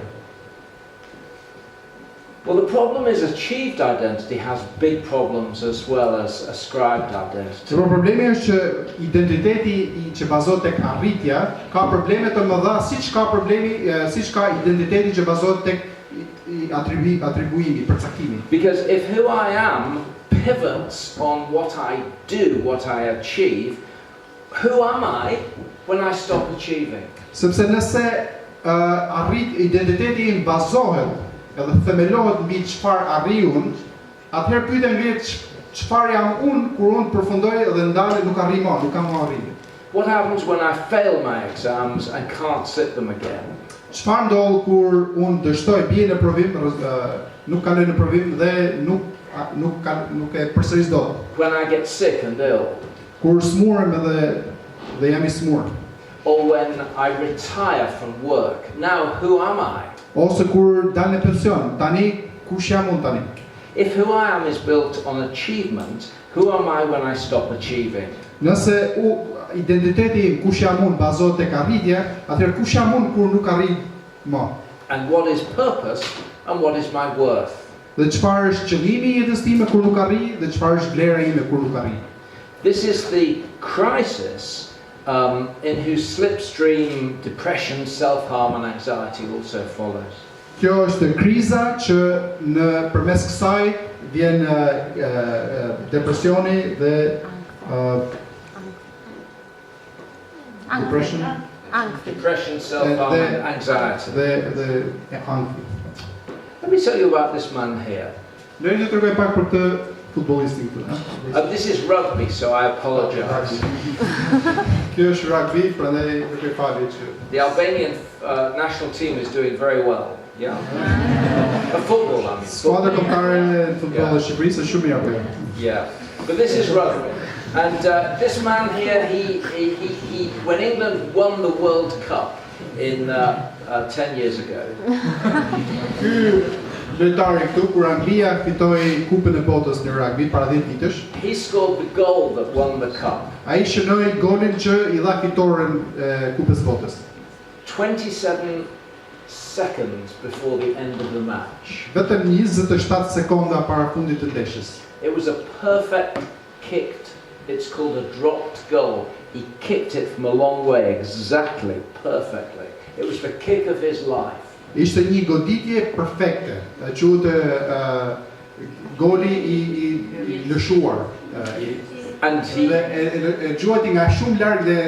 Well, the problem is achieved identity has big problems as well as ascribed identity. Por problemi është që identiteti që bazohet tek arritja ka probleme të mëdha, siç ka identiteti që bazohet tek atribuimi, përcaktimi. Because if who I am pivots on what I do, what I achieve, who am I when I stop achieving? Sepse nëse identiteti im bazohet edhe themelohet mbi çfarë arri unë, atëherë pyetja ngrihet çfarë jam unë kur unë përfundoj dhe ndalë nuk arri më, nuk kam më arritje. What happens when I fail my exams and can't sit them again? Çfarë ndodh kur unë dështoj, bie në provim, nuk kaloj në provim dhe nuk e përsëris dot. When I get sick and ill? Kur smurem dhe jam I smur. Or when I retire from work? Now who am I? Ose kur dal në pension, tani kush jam unë tani? If who I am is built on achievement, who am I when I stop achieving? Nëse identiteti im kush jam unë bazohet tek arritja, atëherë kush jam unë kur nuk arri më? And what is purpose and what is my worth? Dhe çfarë është qëllimi I jetës time kur nuk arri dhe çfarë është vlera ime kur nuk arri? This is the crisis in whose slipstream depression, self-harm and anxiety also follows. Kjo është kriza që përmes kësaj vjen depresioni dhe depression, self-harm and anxiety. The Let me tell you about this man here. Lejeni t'rregoj pak për të futbollistin këtu. This is rugby, so I apologize. Kjo është rugby, prandaj kërkoj falje që The Albanian national team is doing very well. Yeah. The football, I mean. skuadra kombëtare e futbollit të Shqipërisë është shumë mirë. Yeah. But this is rugby. And this man here, he when England won the World Cup in 10 years ago. Ky lojtari këtu kur Anglia fitoi kupën e botës në rugby para 10 vitësh, He scored the goal that won the cup. ai shënoi golin që I dha fitoren e kupës botës. 27 seconds before the end of the match. Vetëm 27 sekonda para fundit të ndeshjes. It was a perfect kicked, it's called a dropped goal. He kicked it from a long way, exactly, perfectly. It was the kick of his life. Ishte një goditje perfekte, quhet goli I lëshuar. And he, Dhe gjuajti nga shumë larg dhe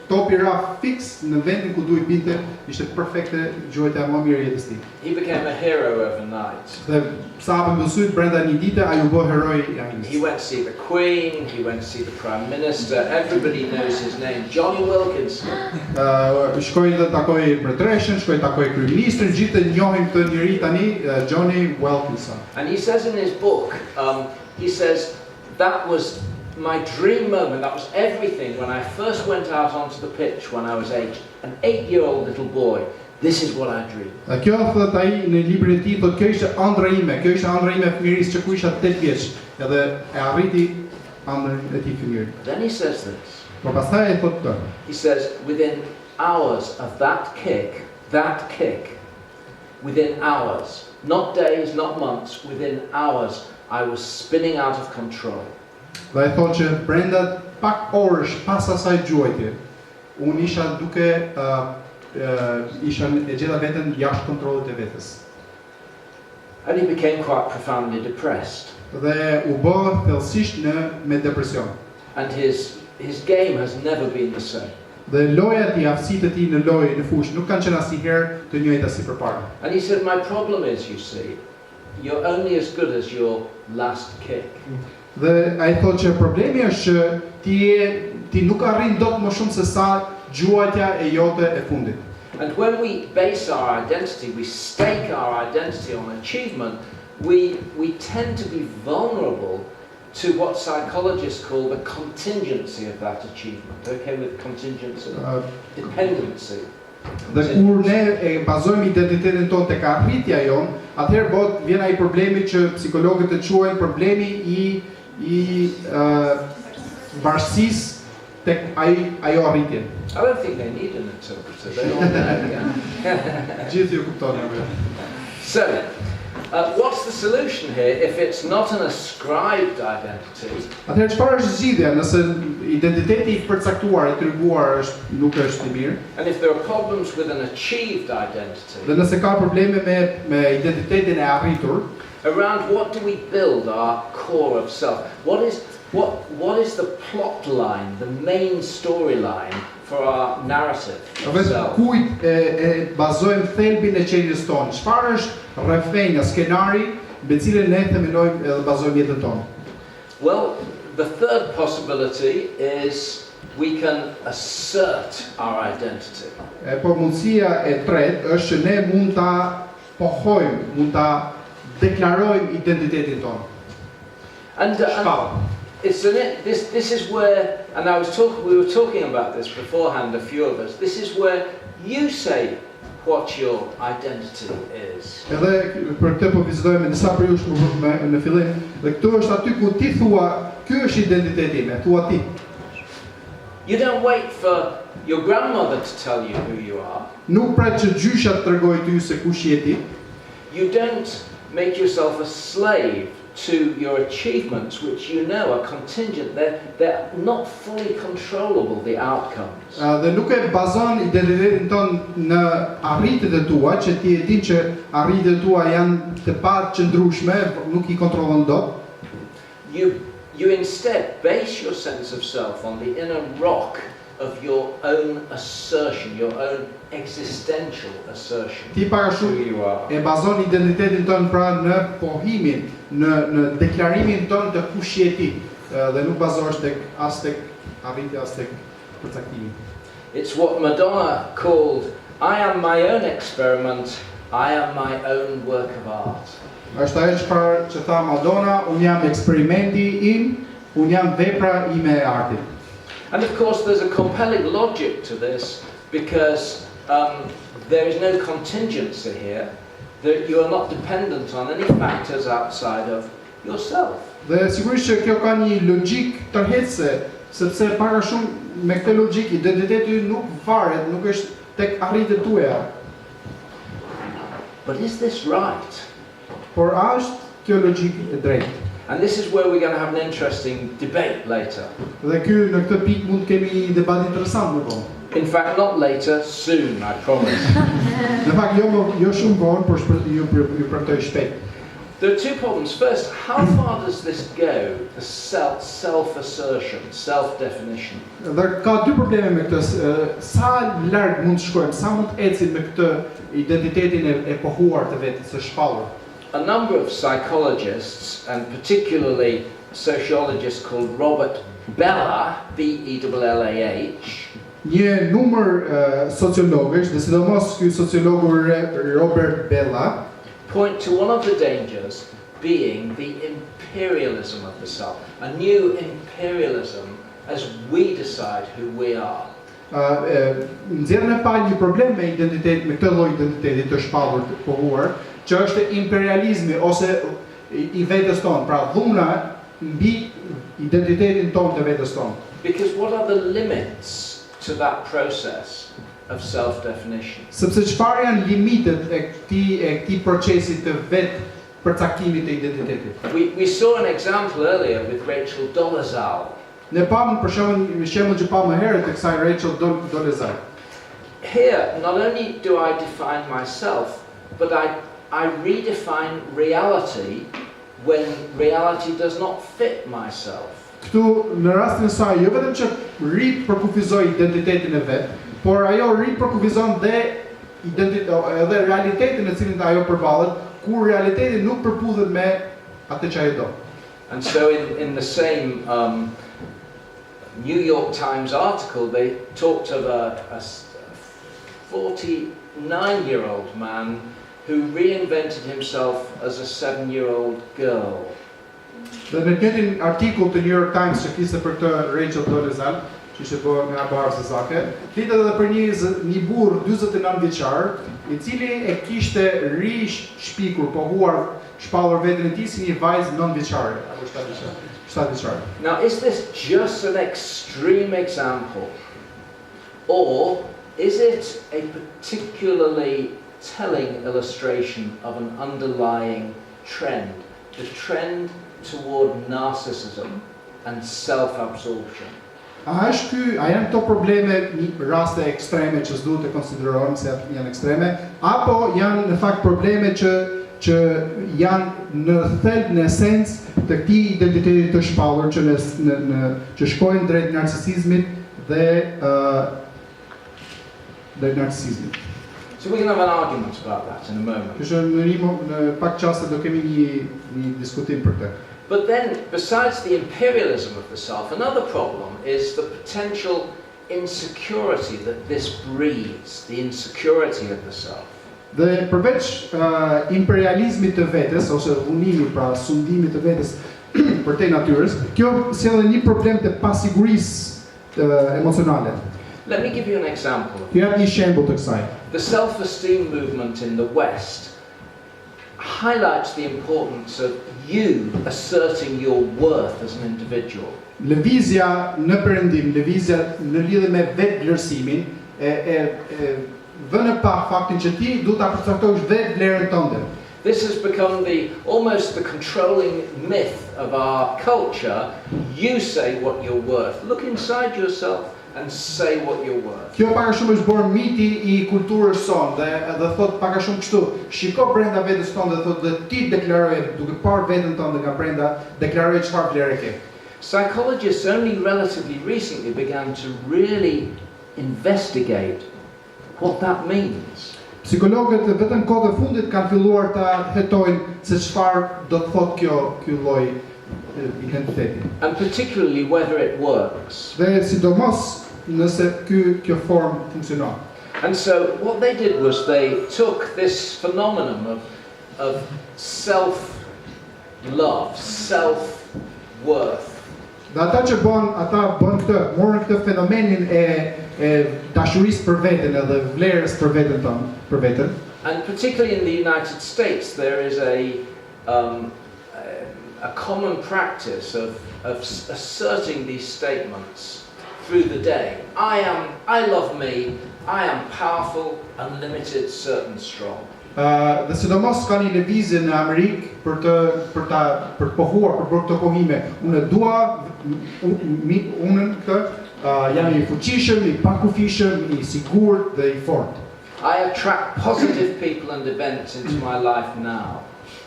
topi ra fiks në vendin ku duhet binte, ishte perfekte gjuajtja më mirë jetës tij. he became a hero overnight. Dhe sa hapën syt brenda një dite ai u bë heroi i He Anglisë. went to see the Queen, he went to see the Prime Minister, everybody knows his name, Johnny Wilkinson. Shkoi dhe takoi mbretëreshën, shkoi takoi kryeministrin, gjithë e njohin këtë njeri tani, Johnny Wilkinson. And he says in his book, he says, that was my dream moment, that was everything when I first went out onto the pitch when I was an 8-year-old little boy. This is what I dreamed. Kjo thot ai në librin e tij, thotë kjo ishte ëndra ime, kjo ishte ëndra ime e fëmijërisë që kur isha 8 vjeç, edhe e arriti ëndrën e tij fëmijëri. Then he says this. Por pastaj ai thotë këtë. He says, within hours of that kick, within hours, not days, not months, within hours, I was spinning out of control. Dhe ai thotë që brenda pak orësh pas asaj gjuajtje, unë isha duke isha e gjeta veten jashtë kontrollit të vetes. And he became quite profoundly depressed. Dhe u bë thellësisht me depresion. And his game has never been the same. Dhe loja e tij, aftësitë e tij në lojë, në fushë, nuk kanë qenë asnjëherë të njëjta si përpara. And he said, my problem is, you see, you're only as good as your last kick. Dhe ai thotë që problemi është që ti nuk arrin dot më shumë se sa gjuajtja e jote e fundit. And when we base our identity, we stake our identity on achievement, we tend to be vulnerable to what psychologists call the contingency of that achievement. Okay, with contingency, dependency. Dhe kur ne e bazojmë identitetin tonë tek arritja jon, atëherë vjen ai problemi që psikologët e quajnë problemi i varësisë tek ajo arritje. I don't think they need an interpreter. They all know. Gjithë ju kuptoni apo. So, what's the solution here if it's not an ascribed identity? Atëherë çfarë është zgjidhja nëse identiteti i përcaktuar, i treguar nuk është i mirë? And if there are problems with an achieved identity? Dhe nëse ka probleme me identitetin e arritur, around what do we build our core of self? What is the plot line, the main storyline for our narrative of self? Kujt e bazojmë thelbin e qenies tonë? Çfarë është rrefenja, skenari mbi cilën ne themelojmë edhe bazojmë jetën tonë? Well, the third possibility is we can assert our identity. Po mundësia e tretë është që ne mund ta pohojmë, mund ta deklarojmë identitetin tonë. And this is where, and we were talking about this beforehand, a few of us. This is where you say what your identity is. Edhe për këtë po vizitojmë disa prej jush në fillim, dhe këtu është aty ku ti thua, ky është identiteti im, thua ti. You don't wait for your grandmother to tell you who you are. Nuk pret që gjysha të tregojë ty se kush je ti. You don't make yourself a slave to your achievements, which you know are contingent. They're not fully controllable, the outcomes. Dhe nuk e bazon identitetin ton në arritjet e tua, që ti e din që arritjet e tua janë të paqëndrueshme, nuk i kontrollon dot. You instead base your sense of self on the inner rock of your own assertion, your own existential assertion. Ti para shumë e bazon identitetin ton pra në pohimin, në deklarimin ton të kush je ti, dhe nuk bazohesh tek arritja as tek përcaktimi. It's what Madonna called, I am my own experiment, I am my own work of art. Është ajo çfarë që tha Madonna, unë jam eksperimenti im, unë jam vepra ime e artit. And of course there's a compelling logic to this because there is no contingency here, that you are not dependent on any factors outside of yourself. Dhe sigurisht që kjo ka një logjik tërheqëse, sepse para shumë me këtë logjik identiteti nuk varet, nuk është tek arritjet tuaja. But is this right? Por a është kjo logjik e drejtë? And this is where we're going to have an interesting debate later. Dhe në këtë pikë mund të kemi një debat interesant më vonë. In fact, not later, soon, I promise. Në fakt jo shumë vonë, por ju premtoj shpejt. There are two problems. First, how far does this go? The self-assertion, self-definition. Dhe ka dy probleme me këtë, sa larg mund të shkojmë, sa mund të ecim me këtë identitetin e pohuar të vetes së shpallur. A number of psychologists, and particularly a sociologist called Robert Bellah, B-E-L-L-A-H, Një numër sociologësh, dhe sidomos ky sociologu Robert Bellah, point to one of the dangers being the imperialism of the self, a new imperialism as we decide who we are. Nxjerrën e parë një problem me identitet, me këtë lloj identiteti të shpallur të pohuar, që është imperializmi ose i vetes tonë, pra dhuna mbi identitetin tonë të vetes tonë. Because what are the limits to that process of self-definition? Sepse çfarë janë limitet e këtij procesi të vet përcaktimit të identitetit. We saw an example earlier with Rachel Dolezal. Ne pam për shembull që pa më herët të kësaj Rachel Dolezal. Here, not only do I define myself, but I redefine reality when reality does not fit myself. Këtu në rastin e saj, jo vetëm që ripërkufizoj identitetin e vet, por ajo ripërkufizon edhe realitetin në cilin ajo përballet, kur realiteti nuk përputhet me atë që ajo do. And so in the same New York Times article, they talked of a 49-year-old man who reinvented himself as a 7-year-old girl. Dhe në këtë artikull të New York Times që flisë për këtë Rachel Dolezal, që ishte bërë nga barë zake, flitet edhe për një burr 49 vjeçar, i cili e kishte shpikur, pohuar, shpallur veten e tij si një vajzë 9 vjeçare apo 7 vjeçare. Now, is this just an extreme example, or is it a particularly telling illustration of an underlying trend, the trend toward narcissism and self-absorption? A janë këto probleme një raste ekstreme që s'duhet të konsiderohen se janë ekstreme, apo janë në fakt probleme që janë në thelb, në esencë të këtij identiteti të shpallur që shkojnë drejt narcisizmit dhe narcisizmit. So we're going to have an argument about that in a moment. Në pak çaste do kemi një diskutim për këtë. But then, besides the imperialism of the self, another problem is the potential insecurity that this breeds, the insecurity of the self. Dhe përveç imperializmit të vetes ose dhunimit, pra sundimit të vetes përtej natyrës, kjo sjell një problem të pasigurisë emocionale. Let me give you an example. Ju jap një shembull të kësaj. The self-esteem movement in the West highlights the importance of you asserting your worth as an individual. Lëvizja në perëndim, lëvizja në lidhje me vetvlerësimin vënë pa faktin që ti duhet ta përcaktosh vetë vlerën tënde. This has become almost the controlling myth of our culture. You say what you're worth. Look inside yourself and say what you're worth. Kjo pak a shumë është bërë miti I kulturës sonë dhe thot pak a shumë kështu, shiko brenda vetes tonë dhe thot dhe ti deklaroje duke parë veten tënde nga brenda, deklaroje çfarë vlerë ke. Psychologists only relatively recently began to really investigate what that means. Psikologët vetëm kohë të fundit kanë filluar ta hetojnë se çfarë do të thotë ky lloj identiteti. And particularly whether it works. Dhe sidomos nëse kjo formë funksionon. And so what they did was they took this phenomenon of self-love, self-worth. Dhe ata që bën këtë, morën këtë fenomenin e dashurisë për veten edhe vlerës për veten. And particularly in the United States there is a common practice of asserting these statements through the day. I love me, I am powerful, unlimited, certain, strong. Dhe sidomos ka një lëvizje në Amerikë për të pohuar, për këtë pohime. Unë dua, unë këtë, jam I fuqishëm, I pakufishëm, I sigurt dhe I fortë. I attract positive people and events into my life now.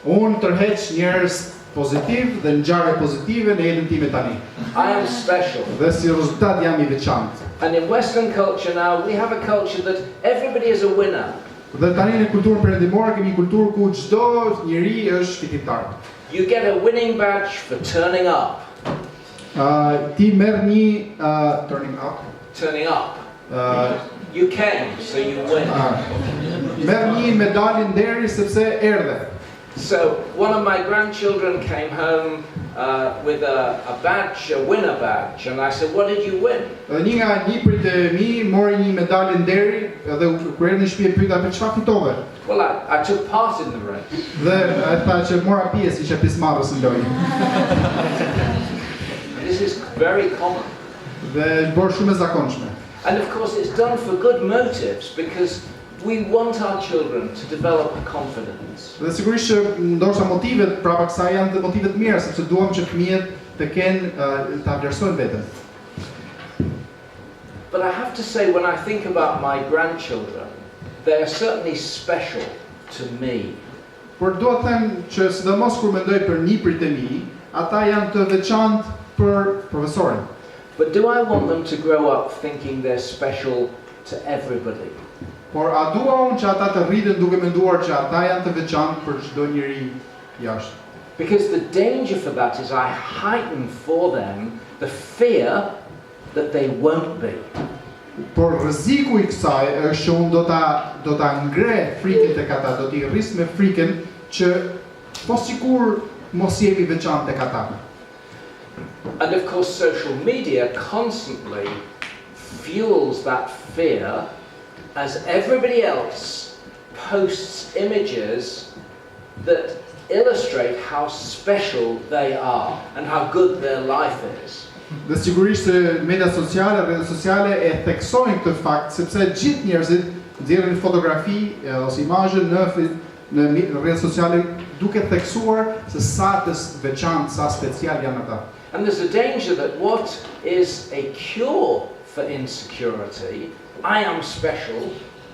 Unë tërheq njerëz pozitiv dhe ngjarje pozitive në jetën time tani. I am special. Dhe si rezultat jam I veçantë. And in Western culture now, we have a culture that everybody is a winner. Dhe tani në kulturën perëndimore kemi një kulturë ku çdo njeri është fitimtar. You get a winning badge for turning up. Ti merr një turning up. Turning up. You came, so you win. Merr një medalje nderi sepse erdhe. So one of my grandchildren came home with a badge, a winner badge, and I said, "What did you win?" Një nga niprit e mi mori një medalje nderi dhe kur erdhi në shtëpi pyeta për çfarë fitove. Well, I took part in the race. Dhe ai tha që mora pjesë, isha pjesëmarrës në lojë. This is very common. Dhe bërë shumë e zakonshme. And of course it's done for good motives because we want our children to develop confidence. Dhe sigurisht që ndoshta motivet prapa kësaj janë të motive të mira sepse duam që fëmijët të kenë ta vlerësojnë veten. But I have to say when I think about my grandchildren, they are certainly special to me. Por dua të them që sidomos kur mendoj për niprit e mi, ata janë të veçantë për profesorin. But do I want them to grow up thinking they're special to everybody? Por a dua unë që ata të rriten duke menduar që ata janë të veçantë për çdo njeri jashtë? Because the danger for that is I heighten for them the fear that they won't be. Por rreziku I kësaj është që unë do ta ngre frikën tek ata, do t'i rris me frikën që po sikur mos jemi veçantë tek ata. And of course social media constantly fuels that fear as everybody else posts images that illustrate how special they are and how good their life is. Dhe sigurisht se media sociale, rrjetet sociale e theksojnë këtë fakt sepse gjithë njerëzit nxjerrin fotografi ose imazhe në rrjetet sociale duke theksuar se sa të veçantë, sa special janë ata. And there's a danger that what is a cure for insecurity, I am special.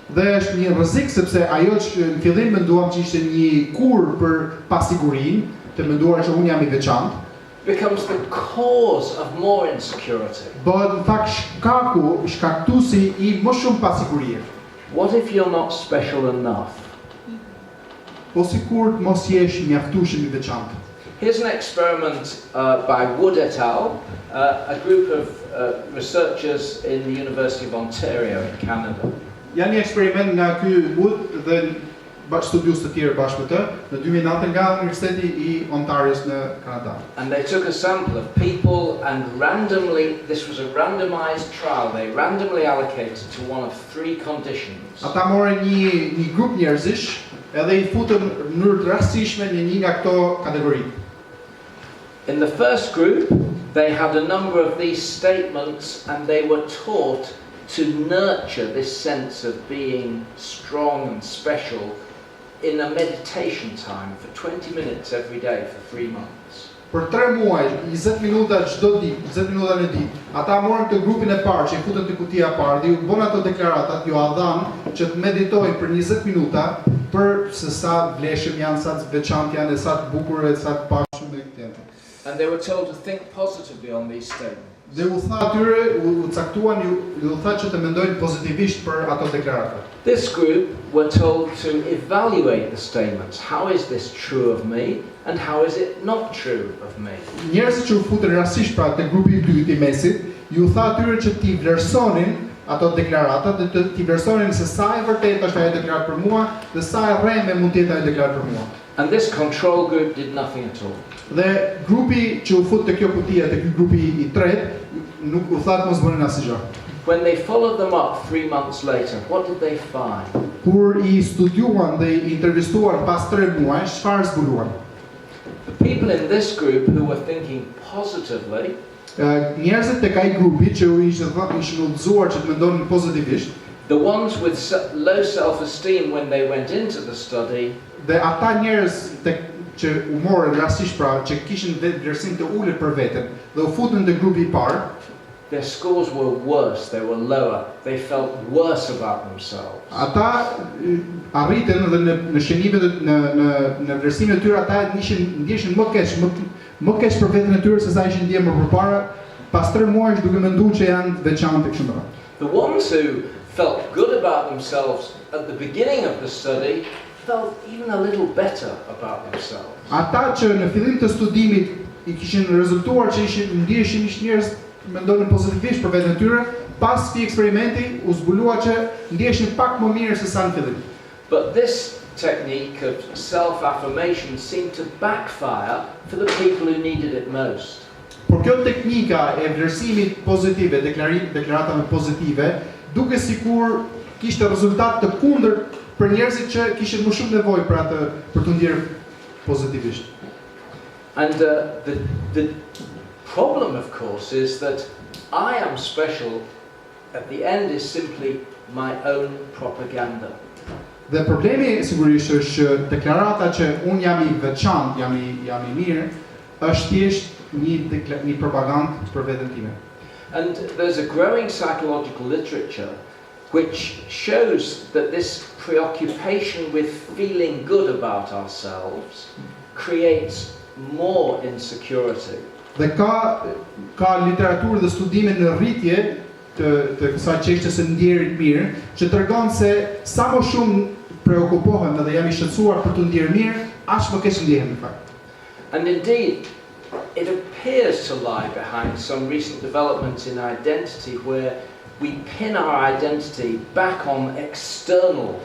Dhe është një rrezik sepse ajo që në fillim menduam që ishte një kur për pasigurinë, të menduar që unë jam I veçantë, becomes the cause of more insecurity. Bëhet në fakt shkaktuesi I më shumë pasigurie. What if you're not special enough? Po sikur mos jesh mjaftueshëm I veçantë. Here's an experiment by Wood et al., a group of researchers in the University of Ontario in Canada. Janë një eksperiment nga ky Wood dhe studiues të tjerë bashkë me të në 2009 nga Universiteti I Ontarios në Kanada. And they took a sample of people and this was a randomized trial, they randomly allocated to one of three conditions. Ata morën një grup njerëzish edhe I futën në mënyrë të rastishme në një nga këto kategori. In the first group, they had a number of these statements and they were taught to nurture this sense of being strong and special in a meditation time for 20 minutes every day for 3 months. Për 3 muaj, 20 minuta çdo ditë, 20 minuta në ditë, ata morën të grupin e parë që I futën te kutia e parë dhe U bën ato deklaratat, ju a dhanë që të meditojnë për 20 minuta për se sa vlefshëm janë, sa të veçantë janë, sa të bukur e sa të pashëm dhe këtë. And they were told to think positively on these statements. Dhe U tha atyre, U caktuan, U tha që të mendojnë pozitivisht për ato deklarata. This group were told to evaluate the statements. How is this true of me and how is it not true of me? Njerëzit që U futën rastisht pra te grupi I dytë I mesit, ju tha atyre që t'i vlerësonin ato deklarata dhe t'i vlerësonin se sa e vërtetë është ajo deklaratë për mua dhe sa e rreme mund të jetë ajo deklaratë për mua. And this control group did nothing at all. Dhe grupi që U fut te kjo kutia, te ky grupi I tretë, nuk U tha të mos bënin asgjë. When they followed them up 3 months later, what did they find? Kur I studiuan dhe I intervistuan pas 3 muajsh, çfarë zbuluan? The people in this group who were thinking positively, njerëzit tek ai grupi që U ishin udhëzuar që të mendonin pozitivisht, the ones with low self-esteem when they went into the study, dhe ata njerëz që U morën rastisht pra që kishin vlerësim të ulët për veten dhe U futën te grupi I parë, their scores were worse, they were lower, they felt worse about themselves. Ata arritën dhe në shënimet në vlerësimet e tyre ata ndjeshin më keq për veten e tyre se sa ishin ndjer më përpara, pas 3 muajsh duke menduar që janë veçantë kështu më radh. The ones who felt good about themselves at the beginning of the study felt even a little better about themselves. Ata që në fillim të studimit I kishin rezultuar që ndjeshin njerëz mendonin pozitivisht për veten e tyre, pas këtij eksperimenti u zbulua që ndjeshin pak më mirë se sa në fillim. But this technique of self-affirmation seemed to backfire for the people who needed it most. Por kjo teknika e vlerësimit pozitive, deklaratave pozitive, duke sikur kishte rezultat të kundërt për njerëzit që kishin më shumë nevojë për të ndjerë pozitivisht. And the problem, of course, is that I am special at the end is simply my own propaganda. Dhe problemi sigurisht është që deklarata që unë jam I veçantë, jam I mirë, është thjesht një propagandë për veten time. And there's a growing psychological literature which shows that this preoccupation with feeling good about ourselves creates more insecurity. Dhe ka literaturë dhe studime në rritje të kësaj çështje së ndjerit mirë, që tregon se sa më shumë preokupohem dhe jam I shqetësuar për të ndjerë mirë, aq më keq ndihem në fakt. And indeed, it appears to lie behind some recent developments in identity where we pin our identity back on external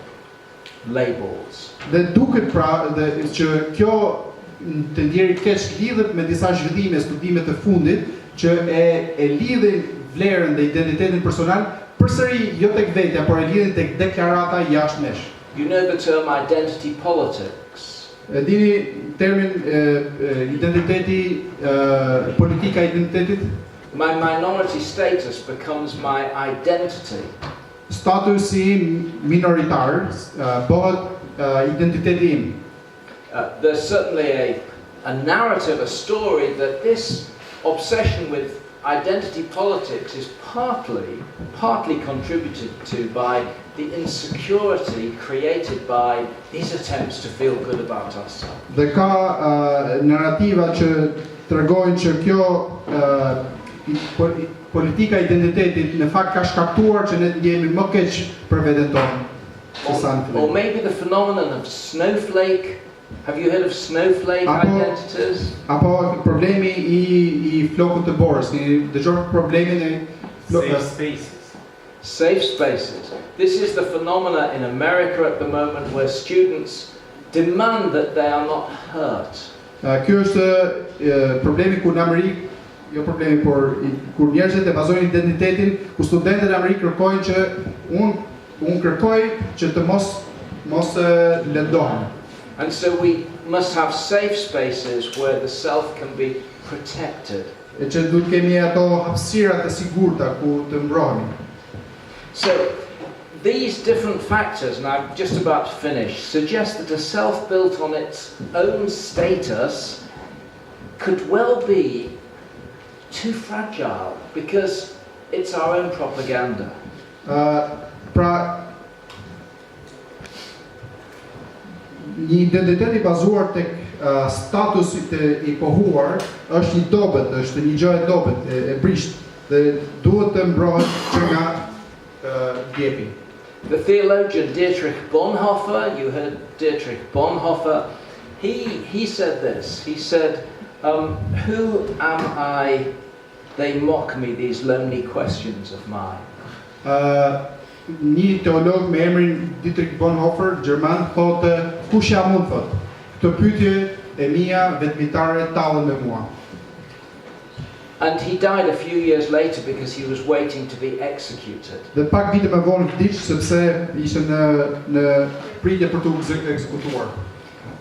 labels. Dhe duket pra që kjo të ndjerit keq lidhet me disa zhvillime, studime të fundit që e lidhin vlerën dhe identitetin personal përsëri jo tek vetja, por e lidhin tek deklarata jashtëmesh. You know the term identity politics. E dini termin identiteti, politika e identitetit? My minority status becomes my identity. Statusi minoritar bëhet identiteti im. There's certainly a narrative, a story that this obsession with identity politics is partly contributed to by the insecurity created by these attempts to feel good about ourselves. Dhe ka narrativa që tregojnë që kjo politika e identitetit në fakt ka shkaktuar që ne jemi më keq për veten tonë. Or maybe the phenomenon of snowflake. Have you heard of snowflake identities? Apo problemi I flokut të borës, dëgjoj problemin e safe spaces. Safe spaces. This is the phenomena in America at the moment where students demand that they are not hurt. Kjo është problemi ku në Amerikë, jo problemi, por kur njerëzit e bazojnë identitetin, ku studentët e Amerikë kërkojnë që unë kërkoj që të mos lëndohen. And so we must have safe spaces where the self can be protected. E që duhet kemi ato hapësirat e sigurta ku të mbrohemi. So these different factors, and I'm just about to finish, suggest that a self built on its own status could well be too fragile because it's our own propaganda. Pra një identitet I bazuar tek statusit I pohuar është një dobët, është një gjë e dobët, e brisht dhe duhet të mbrohet që nga djepi. The theologian Dietrich Bonhoeffer, you heard Dietrich Bonhoeffer, he said this. He said, who am I? They mock me, these lonely questions of mine. Një teolog me emrin Dietrich Bonhoeffer, gjerman, thotë, kush jam unë, thotë, këtë pyetje e mia vetmitare tallen me mua. And he died a few years later because he was waiting to be executed. Dhe pak vite më vonë vdiq sepse ishte në pritje për të ekzekutuar.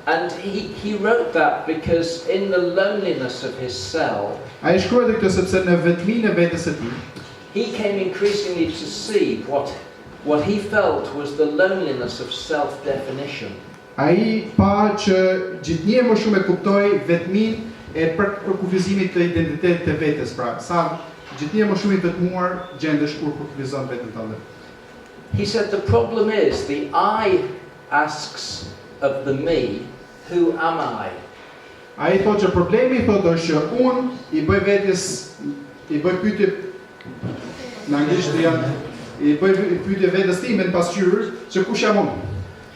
And he wrote that because in the loneliness of his cell, Ai shkruaj këtë sepse në vetminë e vetes së tij, he came increasingly to see what he felt was the loneliness of self-definition. Ai pa që gjithnjë më shumë e kuptoi vetminë e për kufizimit të identitetit të vetes, pra sa Gjithnjë më shumë i vetmuar gjendesh kur kultivizon veten tënde. He said the problem is the I asks of the me, who am I? Ai thotë që problemi thotë është që unë i bëj vetes i bëj pyetje në anglisht janë i bëj pyetje vetes time në pasqyrë që kush jam unë.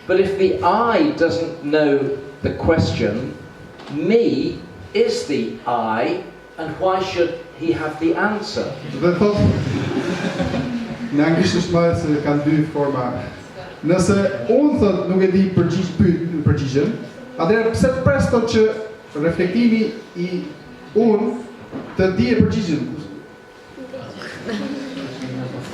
But if the I doesn't know the question, me is the I, and why should he have the answer? Dhe thotë në anglisht është më se kanë dy forma. Nëse unë thotë nuk e di përgjigjen, atëherë pse të pres thotë që reflektimi i unë të di e përgjigjen.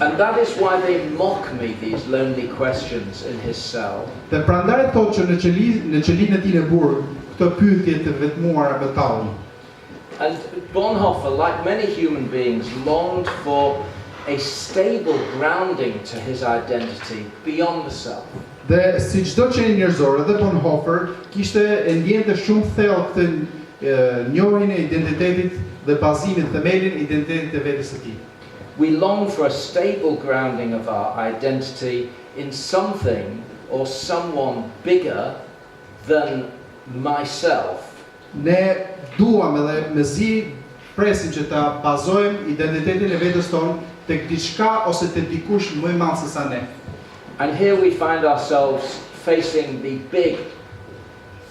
And that is why they mock me, these lonely questions in his cell. Dhe prandaj thotë që në qelinë e tij në burg, këto pyetje të vetmuara betallën. And Bonhoeffer, like many human beings, longed for a stable grounding to his identity beyond the self. Dhe si çdo qenie njerëzore, edhe Bonhoeffer kishte e ndjente shumë thellë këtë njohjen e identitetit dhe bazimin, themelin e identitetit të vetes së tij. We long for a stable grounding of our identity in something or someone bigger than myself. Ne duam edhe mezi presim që ta bazojmë identitetin e vetes tonë tek diçka ose tek dikush më i madh se sa ne. And here we find ourselves facing the big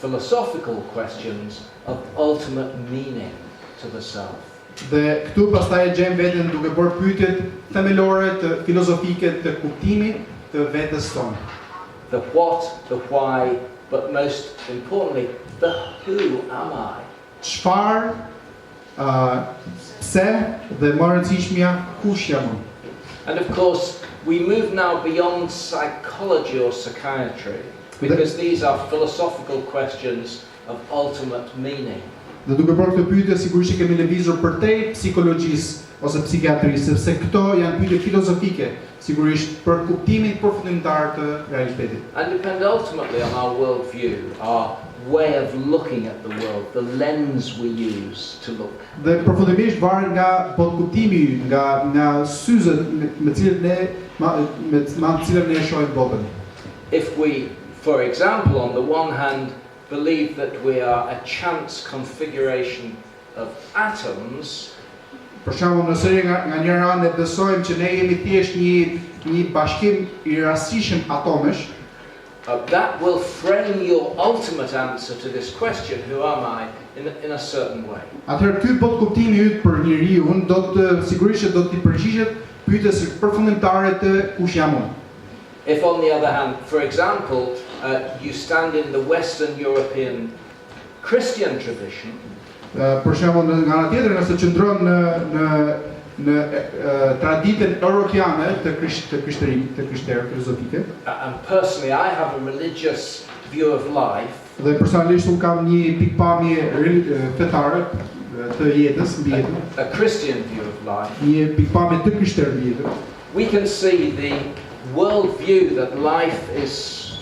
philosophical questions of ultimate meaning to the self. Dhe këtu pastaj e gjejmë veten duke bërë pyetjet themelore të filozofike të kuptimit të vetes tonë. The what, the why, but most importantly, the who am I? Çfarë, pse dhe më rëndësishmja kush jam unë? And of course, we move now beyond psychology or psychiatry, because these are philosophical questions of ultimate meaning. Dhe duke bërë këtë pyetje sigurisht kemi lëvizur përtej psikologjisë ose psikiatrisë, sepse këto janë pyetje filozofike, sigurisht për kuptimin përfundimtar të realitetit. And depend ultimately on our worldview, our way of looking at the world, the lens we use to look. Dhe përfundimisht varet nga kuptimi ynë, nga syzet me të cilat ne shohim botën. If we, for example, on the one hand, believe that we are a chance configuration of atoms, për shembull, nëse nga një anë ne besojmë që ne jemi thjesht një bashkim i rastishëm atomesh, that will frame your ultimate answer to this question, who am I, in a certain way. Atëherë ky bot kuptimi yt për njeriu do të sigurisht do të përgjigjet pyetjes përfundimtare të kush jam unë. If on the other hand, for example, you stand in the Western European Christian tradition, për shembull, nga ana tjetër, nëse qëndron në traditën europiane të krishterë filozofike. And personally, I have a religious view of life. Dhe personalisht unë kam një pikpamje fetare të jetës, mbi jetën. A Christian view of life. Një pikpamje të krishterë mbi jetën. We can see the worldview that life is,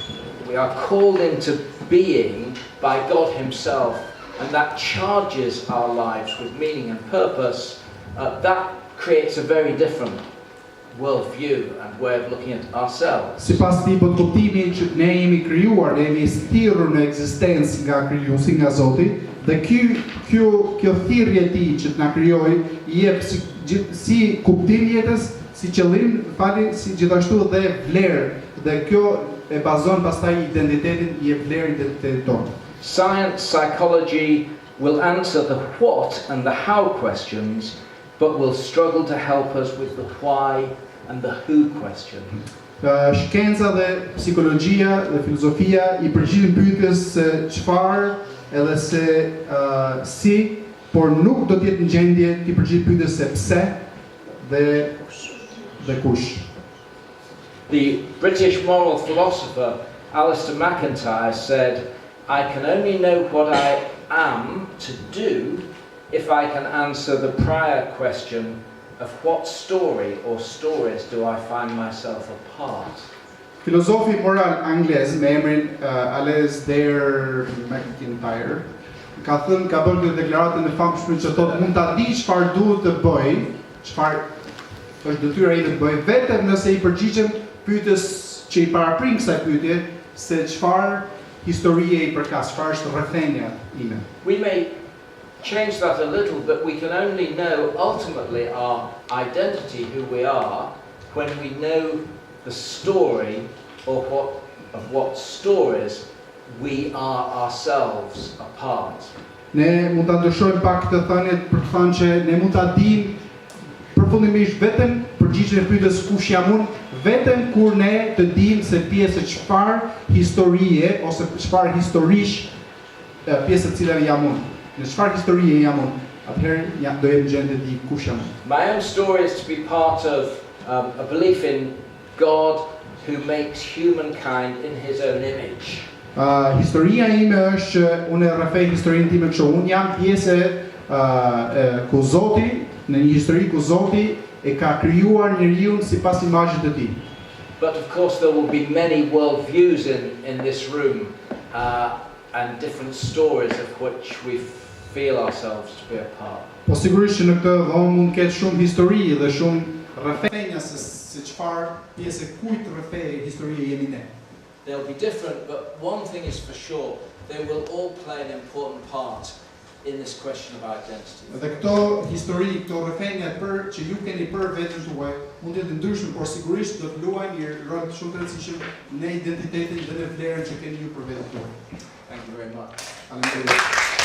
we are called into being by God Himself, and that charges our lives with meaning and purpose. That creates a very different worldview and way of looking at ourselves. Sipas tipit kuptimi që ne jemi krijuar, ne jemi thirrur në ekzistencë nga krijuesi, nga Zoti, dhe kjo thirrje e tij që na krijoi i jep si kuptim jetës, si qëllim, si gjithashtu dhe vlerë, dhe kjo e bazon pastaj identitetin, i jep vlerë identitetit tonë. Science, psychology will answer the what and the how questions, but will struggle to help us with the why and the who question. Shkenca dhe psikologjia dhe filozofia i përgjigjen pyetjes se çfarë edhe se si, por nuk do të jetë në gjendje të përgjigjet pyetjes se pse dhe kush. The British moral philosopher Alistair MacIntyre said, "I can only know what I am to do if I can answer the prior question of what story or stories do I find myself a part." Filozofi moral anglez me emrin Alistair MacIntyre ka bërë një deklaratën e famshme që thotë mund ta di çfarë duhet të bëj, çfarë është detyra ime të bëj, vetëm nëse I përgjigjem pyetjes që I paraprin kësaj pyetje, se çfarë historie I përkas, çfarë është rrethenja ime. We may change that a little, but we can only know ultimately our identity, who we are, when we know the story or of what stories we are ourselves a part. Ne mund ta ndryshojmë pak këtë thënie për të thënë që ne mund ta dimë përfundimisht vetëm përgjigjen e pyetjes kush jam unë, vetëm kur ne të dimë se pjesë çfarë historie ose çfarë historish pjesë e cilave jam unë. Në çfarë historie jam unë, atëherë do jetë gjendje të di kush jam unë. My own story is to be part of a belief in God who makes humankind in his own image. Historia ime është që unë rrafej historinë time kështu, unë jam pjesë ku Zoti, në një histori ku Zoti e ka krijuar njeriu sipas imazhit të tij. But of course there will be many world views in this room and different stories of which we feel ourselves to be a part. Po sigurisht që në këtë dhomë mund të ketë shumë histori dhe shumë rrafenja se çfarë pjesë kujt rrafej historie jemi ne. They'll be different, but one thing is for sure, they will all play an important part in this question of identity. Dhe këto histori, këto rrafenja për që ju keni për veten tuaj, mund të jetë ndryshme, por sigurisht do të luajnë një rol shumë të rëndësishëm në identitetin dhe në vlerën që keni ju për veten tuaj. Thank you very much. Faleminderit.